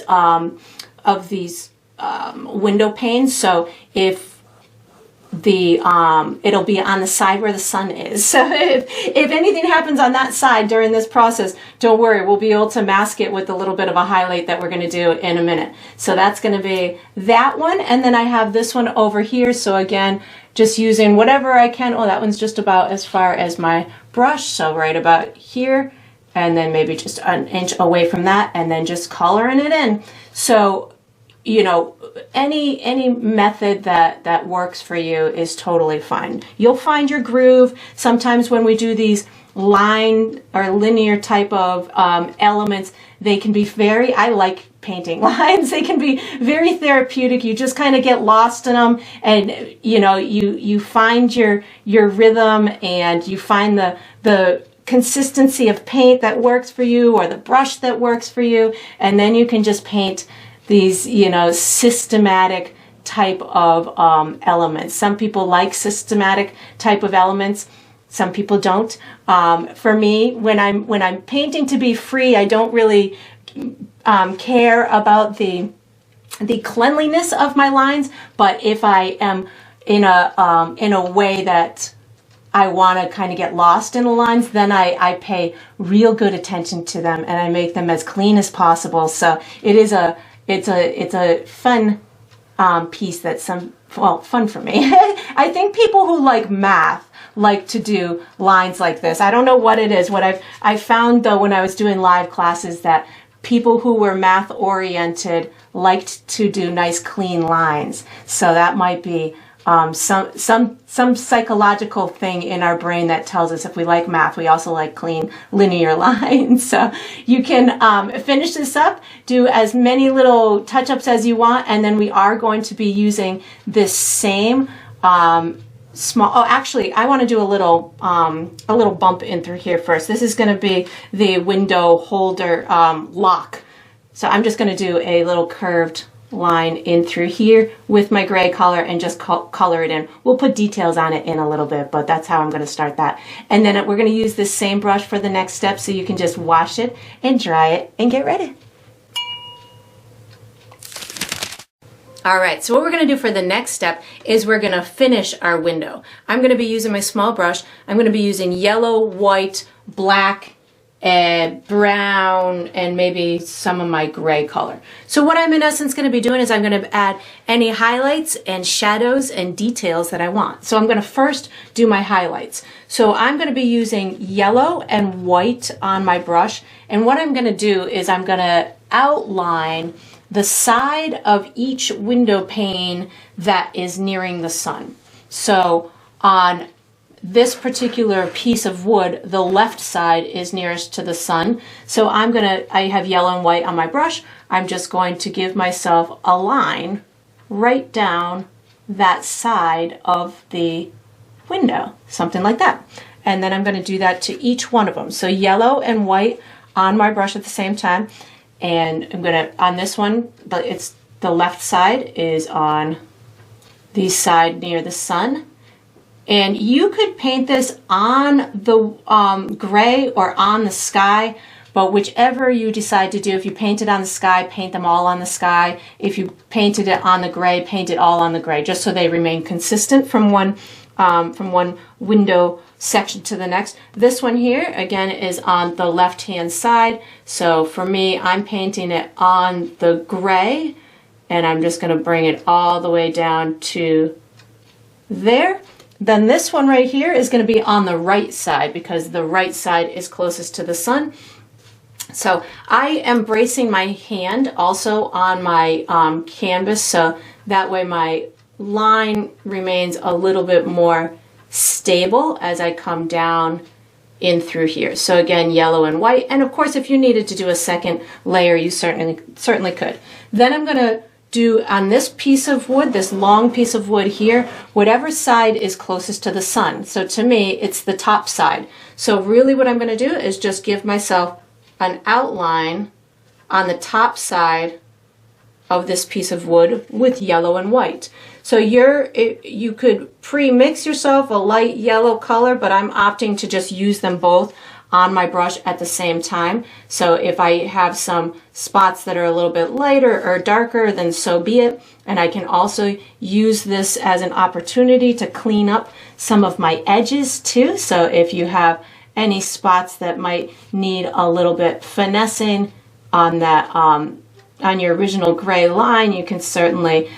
A: window panes. So if it'll be on the side where the sun is. So if anything happens on that side during this process, don't worry, we'll be able to mask it with a little bit of a highlight that we're going to do in a minute. So that's going to be that one. And then I have this one over here. So again, just using whatever I can. Oh, that one's just about as far as my brush. So right about here, and then maybe just 1 inch away from that, and then just coloring it in. So, you know, any method that works for you is totally fine. You'll find your groove. Sometimes when we do these line or linear type of elements, they can be I like painting lines. They can be very therapeutic. You just kind of get lost in them, and you know, you find your rhythm, and you find the consistency of paint that works for you, or the brush that works for you, and then you can just paint these, you know, systematic type of elements. Some people like systematic type of elements. Some people don't. For me, when I'm painting to be free, I don't really care about the cleanliness of my lines. But if I am in a way that I want to kind of get lost in the lines, then I pay real good attention to them, and I make them as clean as possible. So it's a fun piece that's fun for me. I think people who like math like to do lines like this. I don't know what it is. What I found though when I was doing live classes, that people who were math oriented liked to do nice clean lines. So that might be some psychological thing in our brain that tells us if we like math, we also like clean linear lines. So you can finish this up, do as many little touch-ups as you want, and then we are going to be using this same small. Oh, actually, I want to do a little bump in through here first. This is going to be the window holder lock. So I'm just going to do a little curved line in through here with my gray color and just color it in. We'll put details on it in a little bit, but that's how I'm going to start that. And then we're going to use this same brush for the next step, so you can just wash it and dry it and get ready. All right, so what we're going to do for the next step is we're going to finish our window. I'm going to be using my small brush. I'm going to be using yellow, white, black, and brown, and maybe some of my gray color. So what I'm in essence going to be doing is I'm going to add any highlights and shadows and details that I want. So I'm going to first do my highlights. So I'm going to be using yellow and white on my brush, and what I'm going to do is I'm going to outline the side of each window pane that is nearing the sun. So on this particular piece of wood, the left side is nearest to the sun. So I have yellow and white on my brush. I'm just going to give myself a line right down that side of the window, something like that. And then I'm going to do that to each one of them. So yellow and white on my brush at the same time. And I'm going to, on this one, but it's the left side is on the side near the sun. And you could paint this on the gray or on the sky, but whichever you decide to do. If you paint it on the sky, paint them all on the sky. If you painted it on the gray, paint it all on the gray, just so they remain consistent from one window section to the next. This one here, again, is on the left-hand side. So for me, I'm painting it on the gray, and I'm just going to bring it all the way down to there. Then this one right here is going to be on the right side because the right side is closest to the sun. So I am bracing my hand also on my canvas, so that way my line remains a little bit more stable as I come down in through here. So again, yellow and white. And of course, if you needed to do a second layer, you certainly could. Then I'm going to do on this piece of wood, this long piece of wood here, whatever side is closest to the sun. So to me, it's the top side. So really what I'm going to do is just give myself an outline on the top side of this piece of wood with yellow and white. So you could pre-mix yourself a light yellow color, but I'm opting to just use them both on my brush at the same time. So if I have some spots that are a little bit lighter or darker, then so be it. And I can also use this as an opportunity to clean up some of my edges too. So if you have any spots that might need a little bit finessing on that, on your original gray line, you can certainly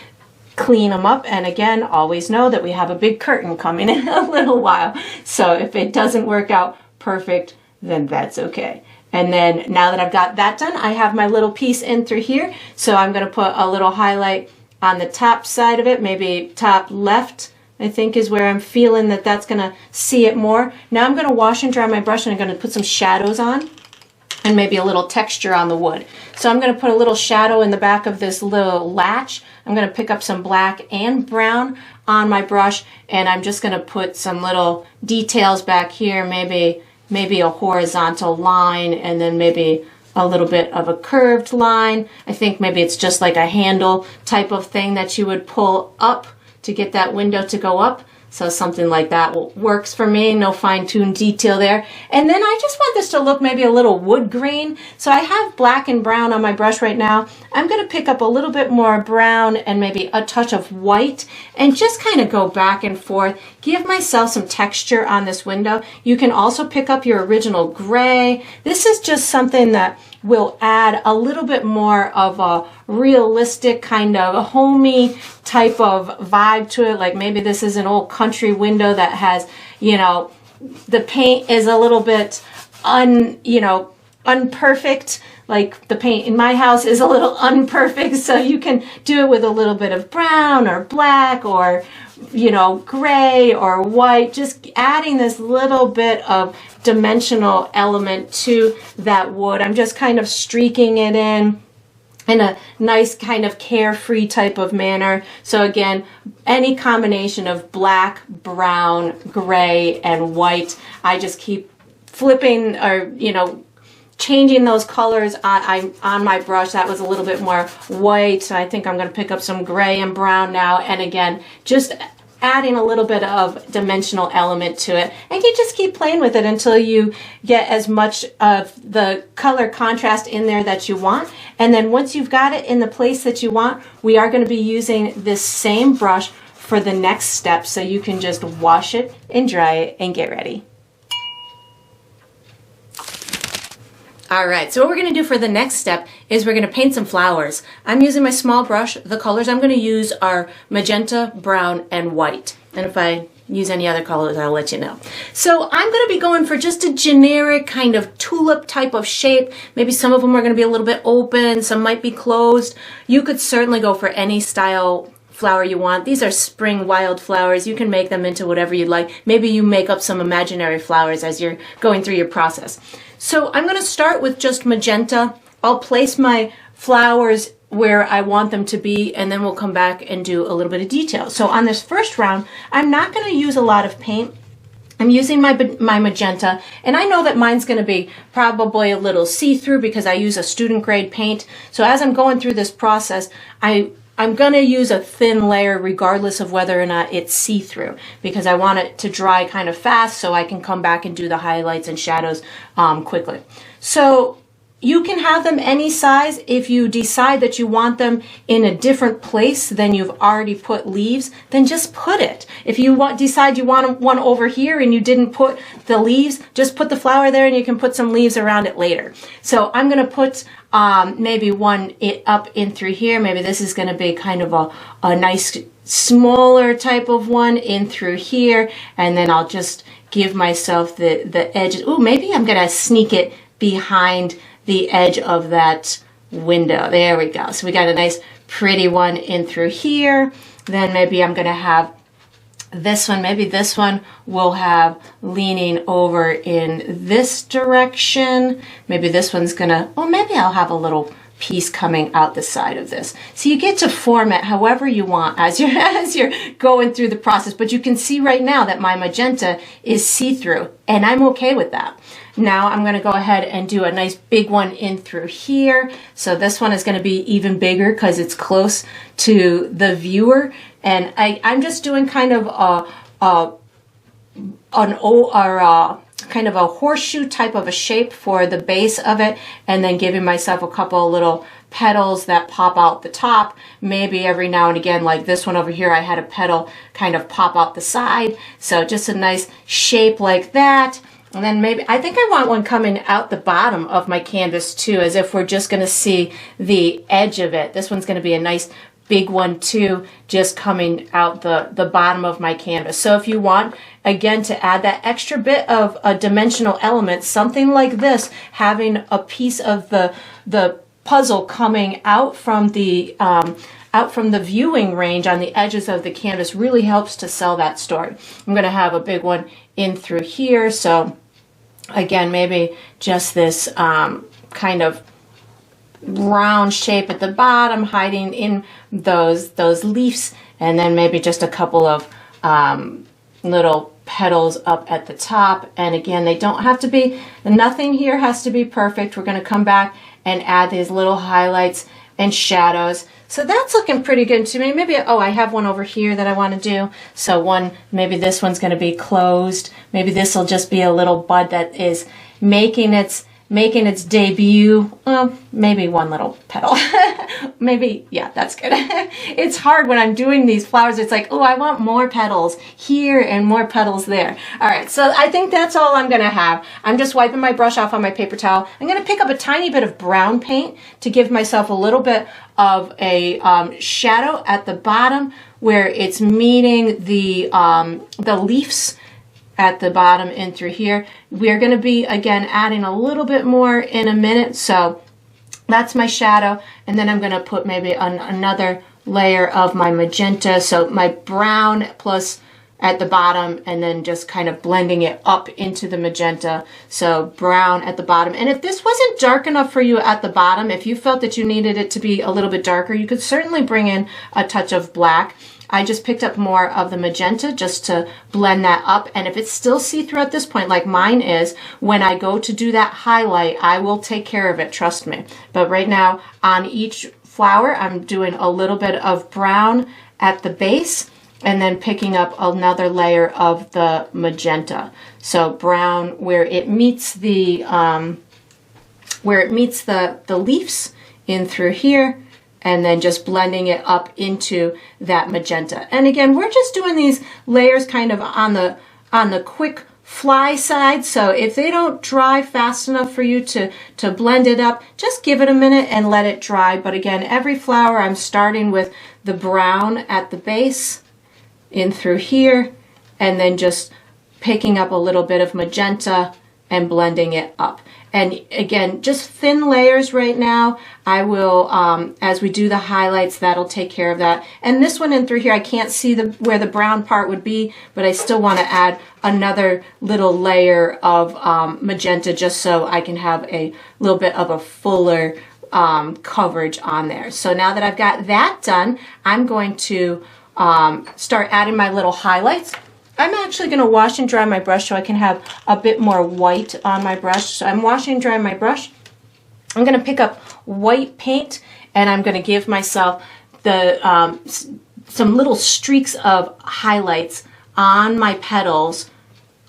A: clean them up. And again, always know that we have a big curtain coming in a little while. So if it doesn't work out perfect, then that's okay. And then now that I've got that done, I have my little piece in through here. So I'm going to put a little highlight on the top side of it, maybe top left, I think is where I'm feeling that that's going to see it more. Now I'm going to wash and dry my brush, and I'm going to put some shadows on and maybe a little texture on the wood. So I'm going to put a little shadow in the back of this little latch. I'm going to pick up some black and brown on my brush, and I'm just going to put some little details back here, maybe a horizontal line, and then maybe a little bit of a curved line. I think maybe it's just like a handle type of thing that you would pull up to get that window to go up. So something like that works for me, no fine-tuned detail there. And then I just want this to look maybe a little wood green. So I have black and brown on my brush right now. I'm going to pick up a little bit more brown and maybe a touch of white and just kind of go back and forth, give myself some texture on this window. You can also pick up your original gray. This is just something that will add a little bit more of a realistic kind of a homey type of vibe to it. Like maybe this is an old country window that has, you know, the paint is a little bit unperfect. Like the paint in my house is a little unperfect. So you can do it with a little bit of brown or black or, you know, gray or white, just adding this little bit of dimensional element to that wood. I'm just kind of streaking it in a nice kind of carefree type of manner. So again, any combination of black, brown, gray, and white, I just keep flipping or, you know, changing those colors on my brush. That was a little bit more white. I think I'm going to pick up some gray and brown now. And again, just adding a little bit of dimensional element to it, and you just keep playing with it until you get as much of the color contrast in there that you want. And then once you've got it in the place that you want, we are going to be using this same brush for the next step, so you can just wash it and dry it and get ready. All right, so what we're going to do for the next step is we're going to paint some flowers. I'm using my small brush. The colors I'm going to use are magenta, brown, and white. And if I use any other colors, I'll let you know. So I'm going to be going for just a generic kind of tulip type of shape. Maybe some of them are going to be a little bit open, some might be closed. You could certainly go for any style flower you want. These are spring wildflowers. You can make them into whatever you'd like. Maybe you make up some imaginary flowers as you're going through your process. So I'm going to start with just magenta. I'll place my flowers where I want them to be, and then we'll come back and do a little bit of detail. So on this first round, I'm not going to use a lot of paint. I'm using my magenta, and I know that mine's going to be probably a little see-through because I use a student grade paint. So as I'm going through this process, I'm going to use a thin layer regardless of whether or not it's see-through, because I want it to dry kind of fast so I can come back and do the highlights and shadows quickly. So you can have them any size. If you decide that you want them in a different place than you've already put leaves, then just put it. If you decide you want one over here and you didn't put the leaves, just put the flower there and you can put some leaves around it later. So I'm going to put maybe one up in through here. Maybe this is going to be kind of a nice smaller type of one in through here. And then I'll just give myself the edges. Ooh, maybe I'm going to sneak it behind the edge of that window. There we go. So we got a nice pretty one in through here. Then maybe I'm going to have this one. Maybe this one will have leaning over in this direction. Maybe this one's going to, oh, maybe I'll have a little piece coming out the side of this. So you get to form it however you want as you're going through the process. But you can see right now that my magenta is see-through, and I'm okay with that. Now I'm going to go ahead and do a nice big one in through here. So this one is going to be even bigger because it's close to the viewer. And I'm just doing kind of kind of a horseshoe type of a shape for the base of it, and then giving myself a couple of little petals that pop out the top. Maybe every now and again, like this one over here, I had a petal kind of pop out the side. So just a nice shape like that. And then maybe, I think I want one coming out the bottom of my canvas too, as if we're just going to see the edge of it. This one's going to be a nice big one too, just coming out the bottom of my canvas. So if you want, again, to add that extra bit of a dimensional element, something like this, having a piece of the puzzle coming out from the viewing range on the edges of the canvas really helps to sell that story. I'm going to have a big one in through here. So again, maybe just this kind of round shape at the bottom, hiding in those leaves, and then maybe just a couple of little petals up at the top. And again, they don't have to be, nothing here has to be perfect. We're going to come back and add these little highlights and shadows. So that's looking pretty good to me. Maybe, oh, I have one over here that I want to do. So one, maybe this one's going to be closed. Maybe this will just be a little bud that is making its debut. Well, maybe one little petal. Maybe, yeah, that's good. It's hard when I'm doing these flowers. It's like, oh, I want more petals here and more petals there. All right, so I think that's all I'm going to have. I'm just wiping my brush off on my paper towel. I'm going to pick up a tiny bit of brown paint to give myself a little bit of a shadow at the bottom where it's meeting the leaves at the bottom and through here. We're going to be, again, adding a little bit more in a minute. So that's my shadow. And then I'm going to put maybe another layer of my magenta. So my brown plus at the bottom, and then just kind of blending it up into the magenta. So brown at the bottom. And if this wasn't dark enough for you at the bottom, if you felt that you needed it to be a little bit darker, you could certainly bring in a touch of black. I just picked up more of the magenta just to blend that up. And if it's still see-through at this point, like mine is, when I go to do that highlight, I will take care of it, trust me. But right now, on each flower, I'm doing a little bit of brown at the base, and then picking up another layer of the magenta. So brown where it meets the leaves in through here, and then just blending it up into that magenta. And again, we're just doing these layers kind of on the quick fly side, so if they don't dry fast enough for you to blend it up, just give it a minute and let it dry. But again, every flower I'm starting with the brown at the base in through here, and then just picking up a little bit of magenta and blending it up. And again, just thin layers right now. I will, as we do the highlights, that'll take care of that. And this one in through here, I can't see where the brown part would be, but I still want to add another little layer of magenta just so I can have a little bit of a fuller coverage on there. So now that I've got that done, I'm going to start adding my little highlights. I'm actually going to wash and dry my brush so I can have a bit more white on my brush. So I'm washing and drying my brush. I'm going to pick up white paint, and I'm going to give myself the some little streaks of highlights on my petals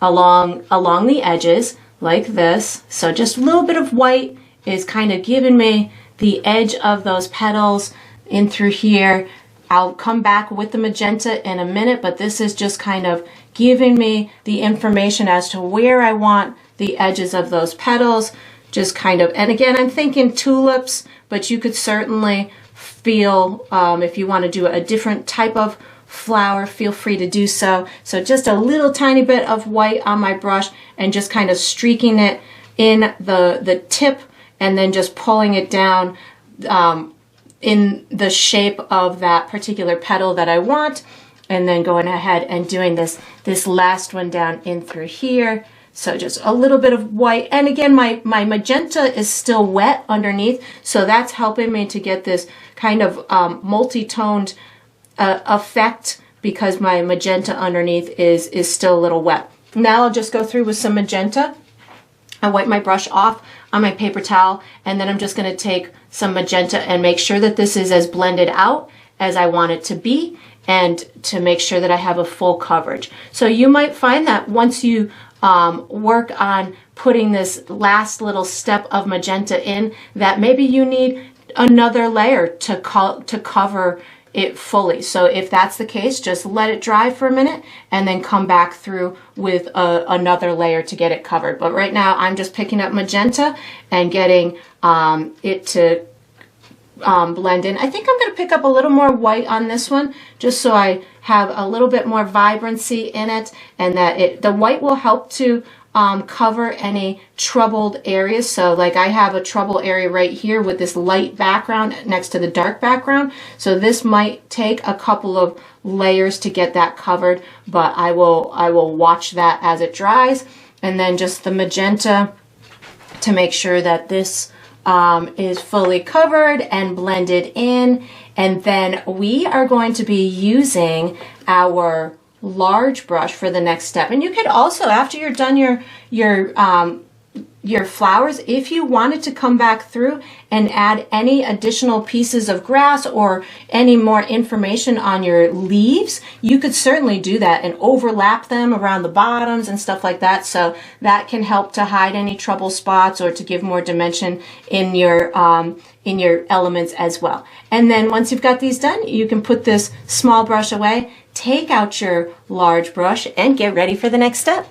A: along the edges like this. So just a little bit of white is kind of giving me the edge of those petals in through here. I'll come back with the magenta in a minute, but this is just kind of giving me the information as to where I want the edges of those petals. Just kind of, and again, I'm thinking tulips, but you could certainly feel, if you want to do a different type of flower, feel free to do so. So just a little tiny bit of white on my brush and just kind of streaking it in the tip, and then just pulling it down in the shape of that particular petal that I want, and then going ahead and doing this last one down in through here. So just a little bit of white, and again my magenta is still wet underneath, so that's helping me to get this kind of multi-toned effect, because my magenta underneath is still a little wet. Now I'll just go through with some magenta. I wipe my brush off on my paper towel, and then I'm just going to take some magenta and make sure that this is as blended out as I want it to be, and to make sure that I have a full coverage. So you might find that once you work on putting this last little step of magenta in, that maybe you need another layer to cover it fully. So if that's the case, just let it dry for a minute and then come back through with another layer to get it covered. But right now I'm just picking up magenta and getting it to blend in. I think I'm going to pick up a little more white on this one, just so I have a little bit more vibrancy in it, and that the white will help to cover any troubled areas. So like I have a trouble area right here with this light background next to the dark background. So this might take a couple of layers to get that covered, but I will watch that as it dries. And then just the magenta to make sure that this is fully covered and blended in. And then we are going to be using our large brush for the next step. And you could also, after you're done your flowers, if you wanted to come back through and add any additional pieces of grass or any more information on your leaves, you could certainly do that and overlap them around the bottoms and stuff like that. So that can help to hide any trouble spots or to give more dimension in your elements as well. And then once you've got these done, you can put this small brush away, take out your large brush, and get ready for the next step.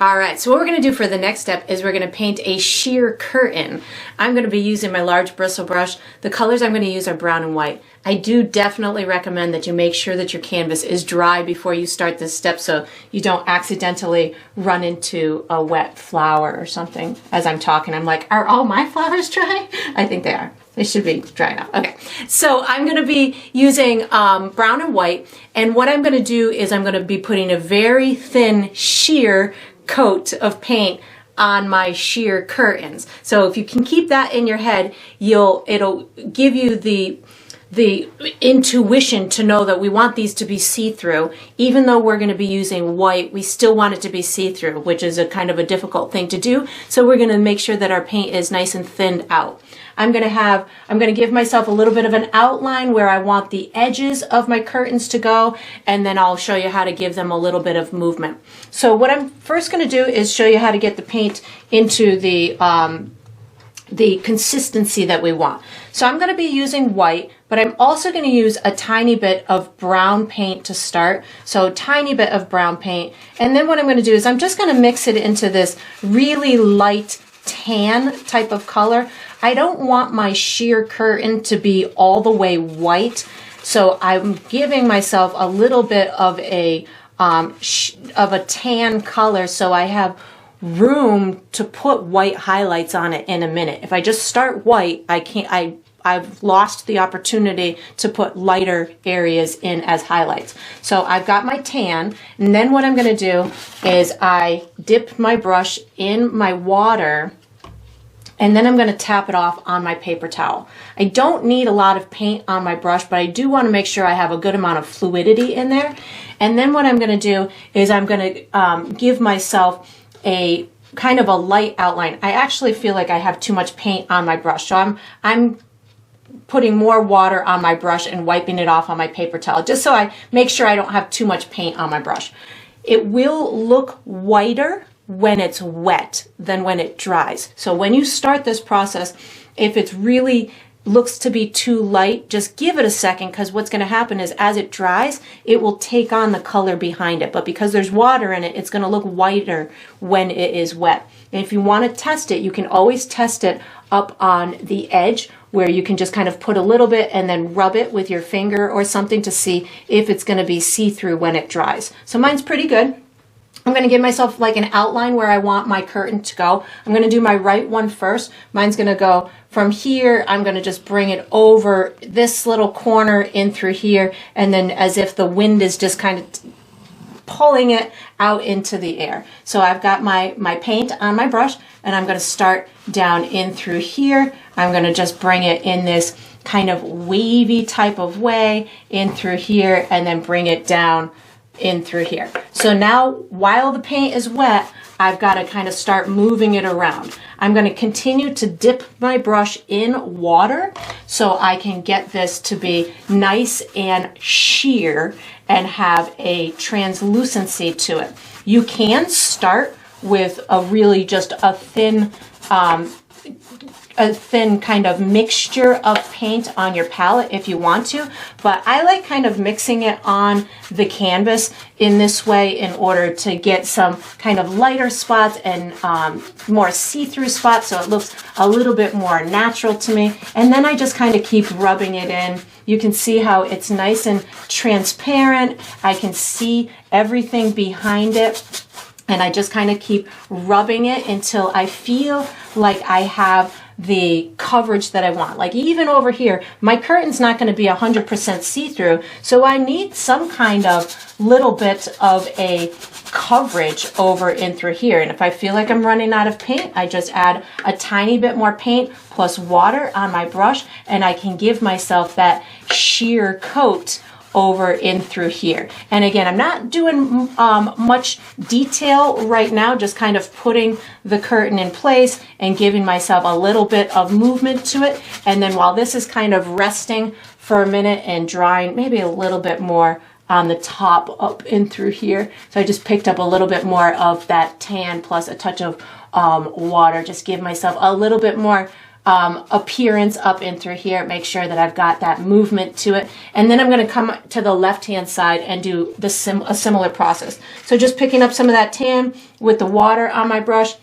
A: All right, so what we're going to do for the next step is we're going to paint a sheer curtain. I'm going to be using my large bristle brush. The colors I'm going to use are brown and white. I do definitely recommend that you make sure that your canvas is dry before you start this step, so you don't accidentally run into a wet flower or something. As I'm talking, I'm like, are all my flowers dry? I think they are. They should be dry now. Okay, so I'm going to be using brown and white, and what I'm going to do is I'm going to be putting a very thin sheer coat of paint on my sheer curtains. So if you can keep that in your head, it'll give you the intuition to know that we want these to be see-through. Even though we're going to be using white, we still want it to be see-through, which is a kind of a difficult thing to do. So we're going to make sure that our paint is nice and thinned out. I'm going to give myself a little bit of an outline where I want the edges of my curtains to go, and then I'll show you how to give them a little bit of movement. So what I'm first going to do is show you how to get the paint into the the consistency that we want. So I'm going to be using white, but I'm also going to use a tiny bit of brown paint to start. So a tiny bit of brown paint. And then what I'm going to do is I'm just going to mix it into this really light tan type of color. I don't want my sheer curtain to be all the way white. So I'm giving myself a little bit of a tan color so I have room to put white highlights on it in a minute. If I just start white, I've lost the opportunity to put lighter areas in as highlights. So I've got my tan, and then what I'm going to do is I dip my brush in my water, and then I'm going to tap it off on my paper towel. I don't need a lot of paint on my brush, but I do want to make sure I have a good amount of fluidity in there. And then what I'm going to do is I'm going to give myself a kind of a light outline. I actually feel like I have too much paint on my brush, so I'm putting more water on my brush and wiping it off on my paper towel, just so I make sure I don't have too much paint on my brush. It will look whiter when it's wet than when it dries. So when you start this process, if it's really looks to be too light, just give it a second, because what's going to happen is as it dries, it will take on the color behind it. But because there's water in it, it's going to look whiter when it is wet. And if you want to test it, you can always test it up on the edge, where you can just kind of put a little bit and then rub it with your finger or something to see if it's going to be see-through when it dries. So mine's pretty good. I'm going to give myself like an outline where I want my curtain to go. I'm going to do my right one first. Mine's going to go from here. I'm going to just bring it over this little corner in through here, and then as if the wind is just kind of pulling it out into the air. So I've got my paint on my brush, and I'm going to start down in through here. I'm going to just bring it in this kind of wavy type of way in through here, and then bring it down in through here. So now while the paint is wet, I've got to kind of start moving it around. I'm going to continue to dip my brush in water so I can get this to be nice and sheer and have a translucency to it. You can start with a really just a thin kind of mixture of paint on your palette if you want to, but I like kind of mixing it on the canvas in this way in order to get some kind of lighter spots and more see-through spots, so it looks a little bit more natural to me. And then I just kind of keep rubbing it in. You can see how it's nice and transparent. I can see everything behind it, and I just kind of keep rubbing it until I feel like I have the coverage that I want. Like even over here, my curtain's not going to be 100% see-through, so I need some kind of little bit of a coverage over in through here. And if I feel like I'm running out of paint, I just add a tiny bit more paint plus water on my brush, and I can give myself that sheer coat over in through here. And again, I'm not doing much detail right now, just kind of putting the curtain in place and giving myself a little bit of movement to it. And then while this is kind of resting for a minute and drying, maybe a little bit more on the top up in through here. So I just picked up a little bit more of that tan plus a touch of water, just give myself a little bit more appearance up in through here. Make sure that I've got that movement to it, and then I'm going to come to the left hand side and do a similar process. So just picking up some of that tan with the water on my brush.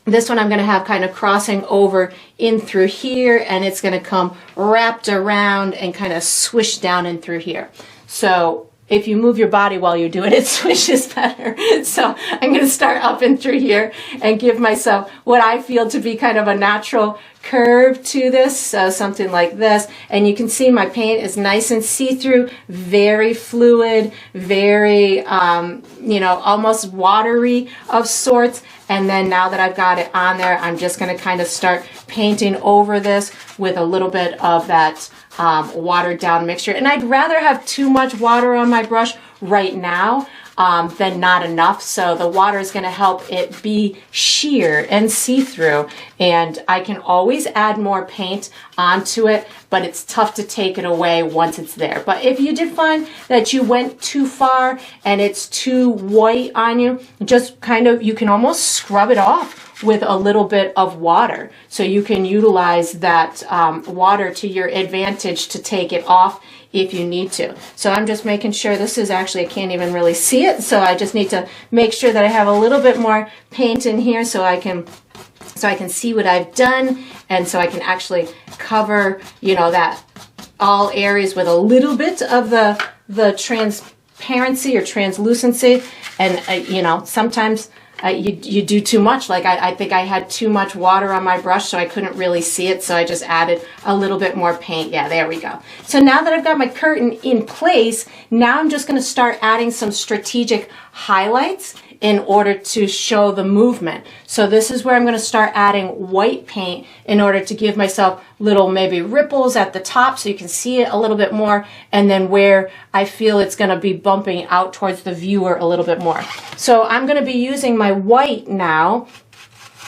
A: This one I'm going to have kind of crossing over in through here, and it's going to come wrapped around and kind of swish down in through here. So if you move your body while you do it, it swishes better. So I'm going to start up and through here and give myself what I feel to be kind of a natural curve to this, so something like this. And you can see my paint is nice and see-through, very fluid, very, almost watery of sorts. And then now that I've got it on there, I'm just going to kind of start painting over this with a little bit of that watered down mixture. And I'd rather have too much water on my brush right now than not enough. So the water is going to help it be sheer and see-through. And I can always add more paint onto it, but it's tough to take it away once it's there. But if you did find that you went too far and it's too white on you, just kind of, you can almost scrub it off with a little bit of water. So you can utilize that water to your advantage to take it off if you need to. So I'm just making sure this is actually, I can't even really see it. So I just need to make sure that I have a little bit more paint in here so I can see what I've done, and so I can actually cover, you know, that all areas with a little bit of the transparency or translucency. And you know, sometimes you do too much. Like I think I had too much water on my brush, so I couldn't really see it, so I just added a little bit more paint. Yeah, there we go. So now that I've got my curtain in place, now I'm just going to start adding some strategic highlights in order to show the movement. So this is where I'm going to start adding white paint in order to give myself little maybe ripples at the top so you can see it a little bit more, and then where I feel it's going to be bumping out towards the viewer a little bit more. So I'm going to be using my white now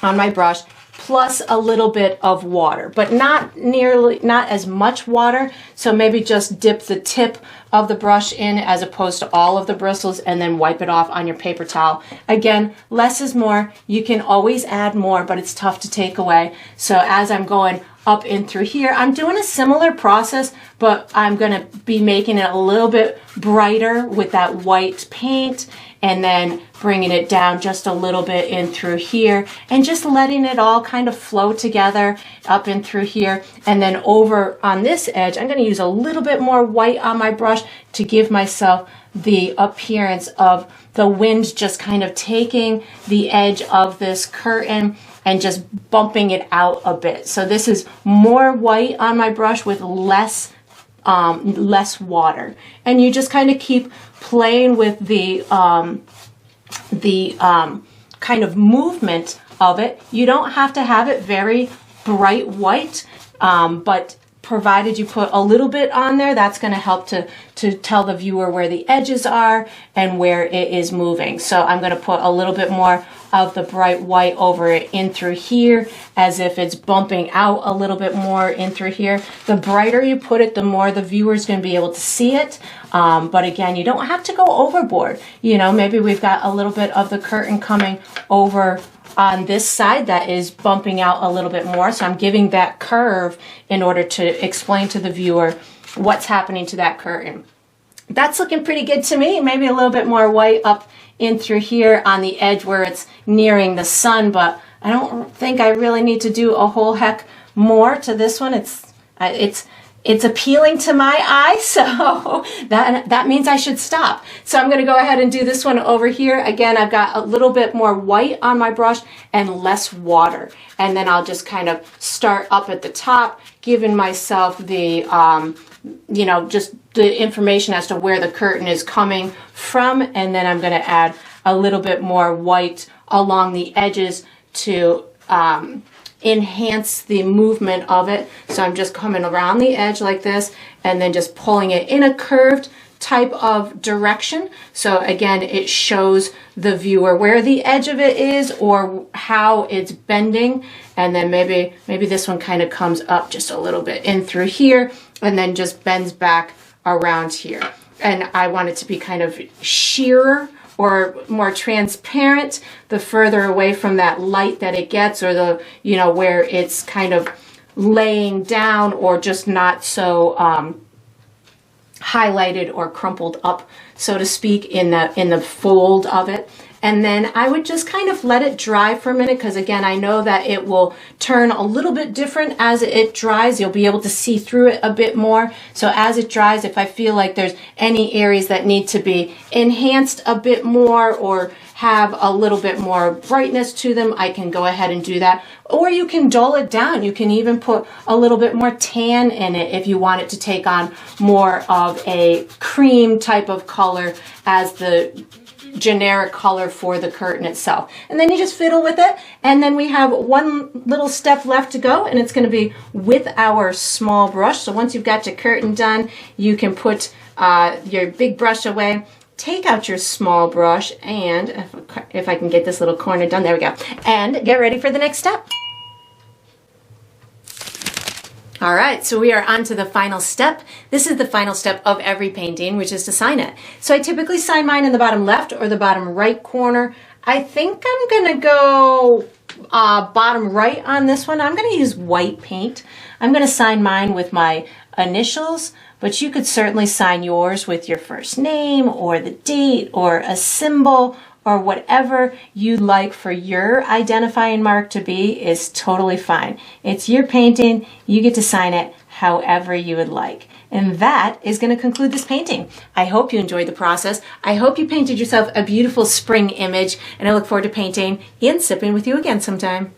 A: on my brush, plus a little bit of water, but not as much water. So maybe just dip the tip of the brush in as opposed to all of the bristles, and then wipe it off on your paper towel. Again, less is more. You can always add more, but it's tough to take away. So as I'm going up in through here, I'm doing a similar process, but I'm gonna be making it a little bit brighter with that white paint, and then bringing it down just a little bit in through here, and just letting it all kind of flow together up in through here. And then over on this edge, I'm going to use a little bit more white on my brush to give myself the appearance of the wind just kind of taking the edge of this curtain and just bumping it out a bit. So this is more white on my brush with less water, and you just kind of keep playing with the kind of movement of it. You don't have to have it very bright white, but provided you put a little bit on there, that's going to help to tell the viewer where the edges are and where it is moving. So I'm going to put a little bit more of the bright white over it in through here, as if it's bumping out a little bit more in through here. The brighter you put it, the more the viewer's going to be able to see it. But again, you don't have to go overboard. You know, maybe we've got a little bit of the curtain coming over on this side that is bumping out a little bit more. So I'm giving that curve in order to explain to the viewer what's happening to that curtain. That's looking pretty good to me. Maybe a little bit more white up in through here on the edge where it's nearing the sun, but I don't think I really need to do a whole heck more to this one. It's appealing to my eye, so that means I should stop. So I'm going to go ahead and do this one over here. Again, I've got a little bit more white on my brush and less water. And then I'll just kind of start up at the top, giving myself the, you know, just the information as to where the curtain is coming from. And then I'm going to add a little bit more white along the edges to enhance the movement of it. So I'm just coming around the edge like this, and then just pulling it in a curved type of direction. So again, it shows the viewer where the edge of it is or how it's bending. And then maybe this one kind of comes up just a little bit in through here, and then just bends back around here. And I want it to be kind of sheerer or more transparent the further away from that light that it gets, or the, you know, where it's kind of laying down or just not so highlighted or crumpled up, so to speak, in the fold of it. And then I would just kind of let it dry for a minute, because again, I know that it will turn a little bit different as it dries. You'll be able to see through it a bit more. So as it dries, if I feel like there's any areas that need to be enhanced a bit more or have a little bit more brightness to them, I can go ahead and do that. Or you can dull it down. You can even put a little bit more tan in it if you want it to take on more of a cream type of color as the generic color for the curtain itself. And then you just fiddle with it, and then we have one little step left to go, and it's going to be with our small brush. So once you've got your curtain done, you can put your big brush away, take out your small brush, and if I can get this little corner done, there we go, and get ready for the next step. All right, so we are on to the final step. This is the final step of every painting, which is to sign it. So I typically sign mine in the bottom left or the bottom right corner. I think I'm gonna go bottom right on this one, I'm going to use white paint. I'm going to sign mine with my initials, but you could certainly sign yours with your first name or the date or a symbol or whatever you'd like for your identifying mark to be is totally fine. It's your painting. You get to sign it however you would like. And that is going to conclude this painting. I hope you enjoyed the process. I hope you painted yourself a beautiful spring image, and I look forward to painting and sipping with you again sometime.